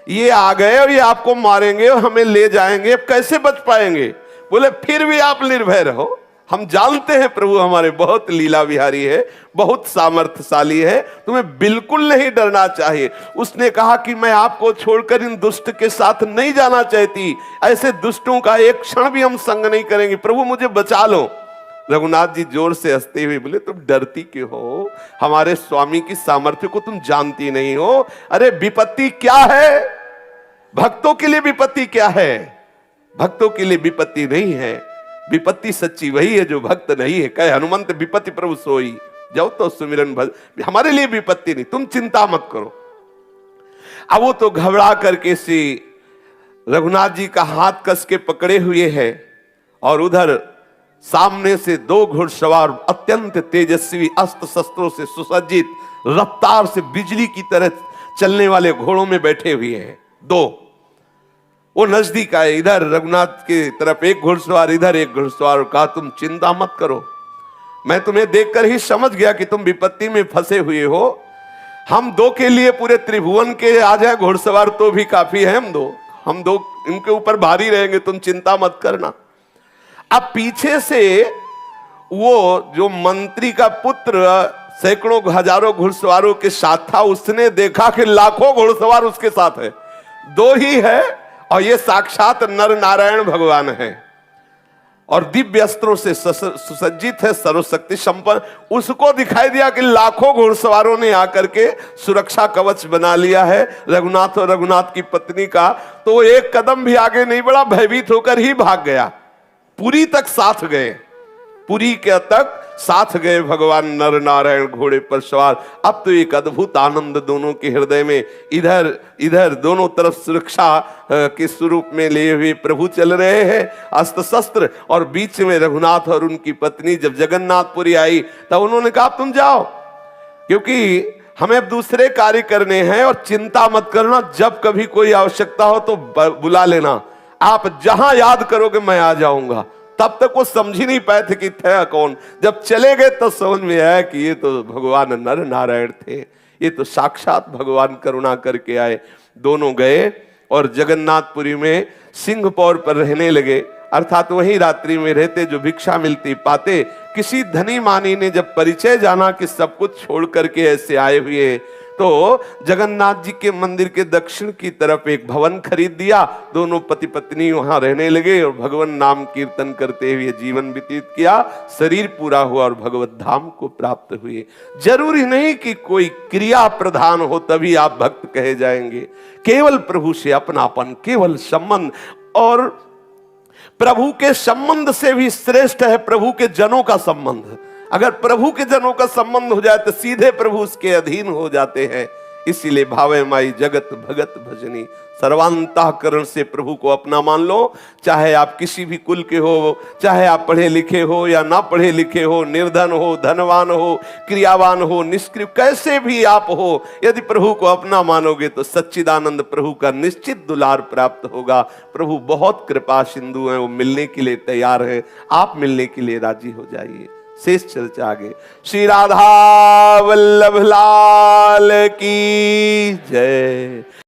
ये आ गए और ये आपको मारेंगे और हमें ले जाएंगे, अब कैसे बच पाएंगे? बोले फिर भी आप निर्भय रहो, हम जानते हैं प्रभु हमारे बहुत लीला विहारी है, बहुत सामर्थ्यशाली है, तुम्हें बिल्कुल नहीं डरना चाहिए। उसने कहा कि मैं आपको छोड़कर इन दुष्ट के साथ नहीं जाना चाहती, ऐसे दुष्टों का एक क्षण भी हम संग नहीं करेंगे, प्रभु मुझे बचा लो। रघुनाथ जी जोर से हंसते हुए बोले तुम डरती क्यों हो? हमारे स्वामी की सामर्थ्य को तुम जानती नहीं हो? अरे विपत्ति क्या है? भक्तों के लिए विपत्ति क्या है? भक्तों के लिए विपत्ति नहीं है, विपत्ति सच्ची वही है जो भक्त नहीं है। कहे हनुमंत विपत्ति प्रभु सोई, जाओ तो सुमिरन भज, हमारे लिए विपत्ति नहीं, तुम चिंता मत करो। अब वो तो घबरा करके सी रघुनाथ जी का हाथ कस के पकड़े हुए है, और उधर सामने से दो घुड़सवार अत्यंत तेजस्वी अस्त्र शस्त्रों से सुसज्जित, रफ्तार से बिजली की तरह चलने वाले घोड़ों में बैठे हुए हैं दो। वो नजदीक आए, इधर रघुनाथ की तरफ एक घुड़सवार, इधर एक घुड़सवार। कहा तुम चिंता मत करो, मैं तुम्हें देखकर ही समझ गया कि तुम विपत्ति में फंसे हुए हो। हम दो के लिए पूरे त्रिभुवन के आ जाए घुड़सवार तो भी काफी है, हम दो इनके ऊपर भारी रहेंगे, तुम चिंता मत करना। अब पीछे से वो जो मंत्री का पुत्र सैकड़ों हजारों घुड़सवारों के साथ था, उसने देखा कि लाखों घुड़सवार उसके साथ है, दो ही है और ये साक्षात नर नारायण भगवान है, और दिव्य अस्त्रों से सुसज्जित है, सर्वशक्ति संपन्न। उसको दिखाई दिया कि लाखों घुड़सवारों ने आकर के सुरक्षा कवच बना लिया है रघुनाथ और रघुनाथ की पत्नी का। तो वो एक कदम भी आगे नहीं बढ़ा, भयभीत होकर ही भाग गया। पुरी तक साथ गए, पुरी के तक साथ गए भगवान नर नारायण घोड़े पर सवार। अब तो एक अद्भुत आनंद दोनों के हृदय में, इधर इधर दोनों तरफ सुरक्षा के स्वरूप में लिए हुए प्रभु चल रहे हैं, अस्त्र शस्त्र, और बीच में रघुनाथ और उनकी पत्नी। जब जगन्नाथपुरी आई तब उन्होंने कहा तुम जाओ, क्योंकि हमें अब दूसरे कार्य करने हैं, और चिंता मत करना, जब कभी कोई आवश्यकता हो तो बुला लेना, आप जहां याद करोगे मैं आ जाऊंगा। तब तक वो समझ ही नहीं पाए थे कि थे कौन। जब चले गए तो समझ में आया कि ये तो भगवान नर नारायण थे, ये तो साक्षात भगवान करुणा करके आए। दोनों गए और जगन्नाथपुरी में सिंहपौर पर रहने लगे, अर्थात वही रात्रि में रहते, जो भिक्षा मिलती पाते। किसी धनी मानी ने जब परिचय जाना कि सब कुछ छोड़ करके ऐसे आए हुए, तो जगन्नाथ जी के मंदिर के दक्षिण की तरफ एक भवन खरीद दिया। दोनों पति पत्नी वहां रहने लगे और भगवान नाम कीर्तन करते हुए जीवन व्यतीत किया। शरीर पूरा हुआ और भगवत धाम को प्राप्त हुए। जरूरी नहीं कि कोई क्रिया प्रधान हो तभी आप भक्त कहे जाएंगे। केवल प्रभु से अपनापन, केवल संबंध, और प्रभु के संबंध से भी श्रेष्ठ है प्रभु के जनों का संबंध। अगर प्रभु के जनों का संबंध हो जाए तो सीधे प्रभु उसके अधीन हो जाते हैं। इसीलिए भावे माई जगत भगत भजनी, सर्वांतःकरण से प्रभु को अपना मान लो। चाहे आप किसी भी कुल के हो, चाहे आप पढ़े लिखे हो या ना पढ़े लिखे हो, निर्धन हो, धनवान हो, क्रियावान हो, निष्क्रिय, कैसे भी आप हो, यदि प्रभु को अपना मानोगे तो सच्चिदानंद प्रभु का निश्चित दुलार प्राप्त होगा। प्रभु बहुत कृपा सिंधु हैं, वो मिलने के लिए तैयार है। आप मिलने के लिए राजी हो जाइए। शेष चर्चा आगे। श्री राधा वल्लभ लाल की जय।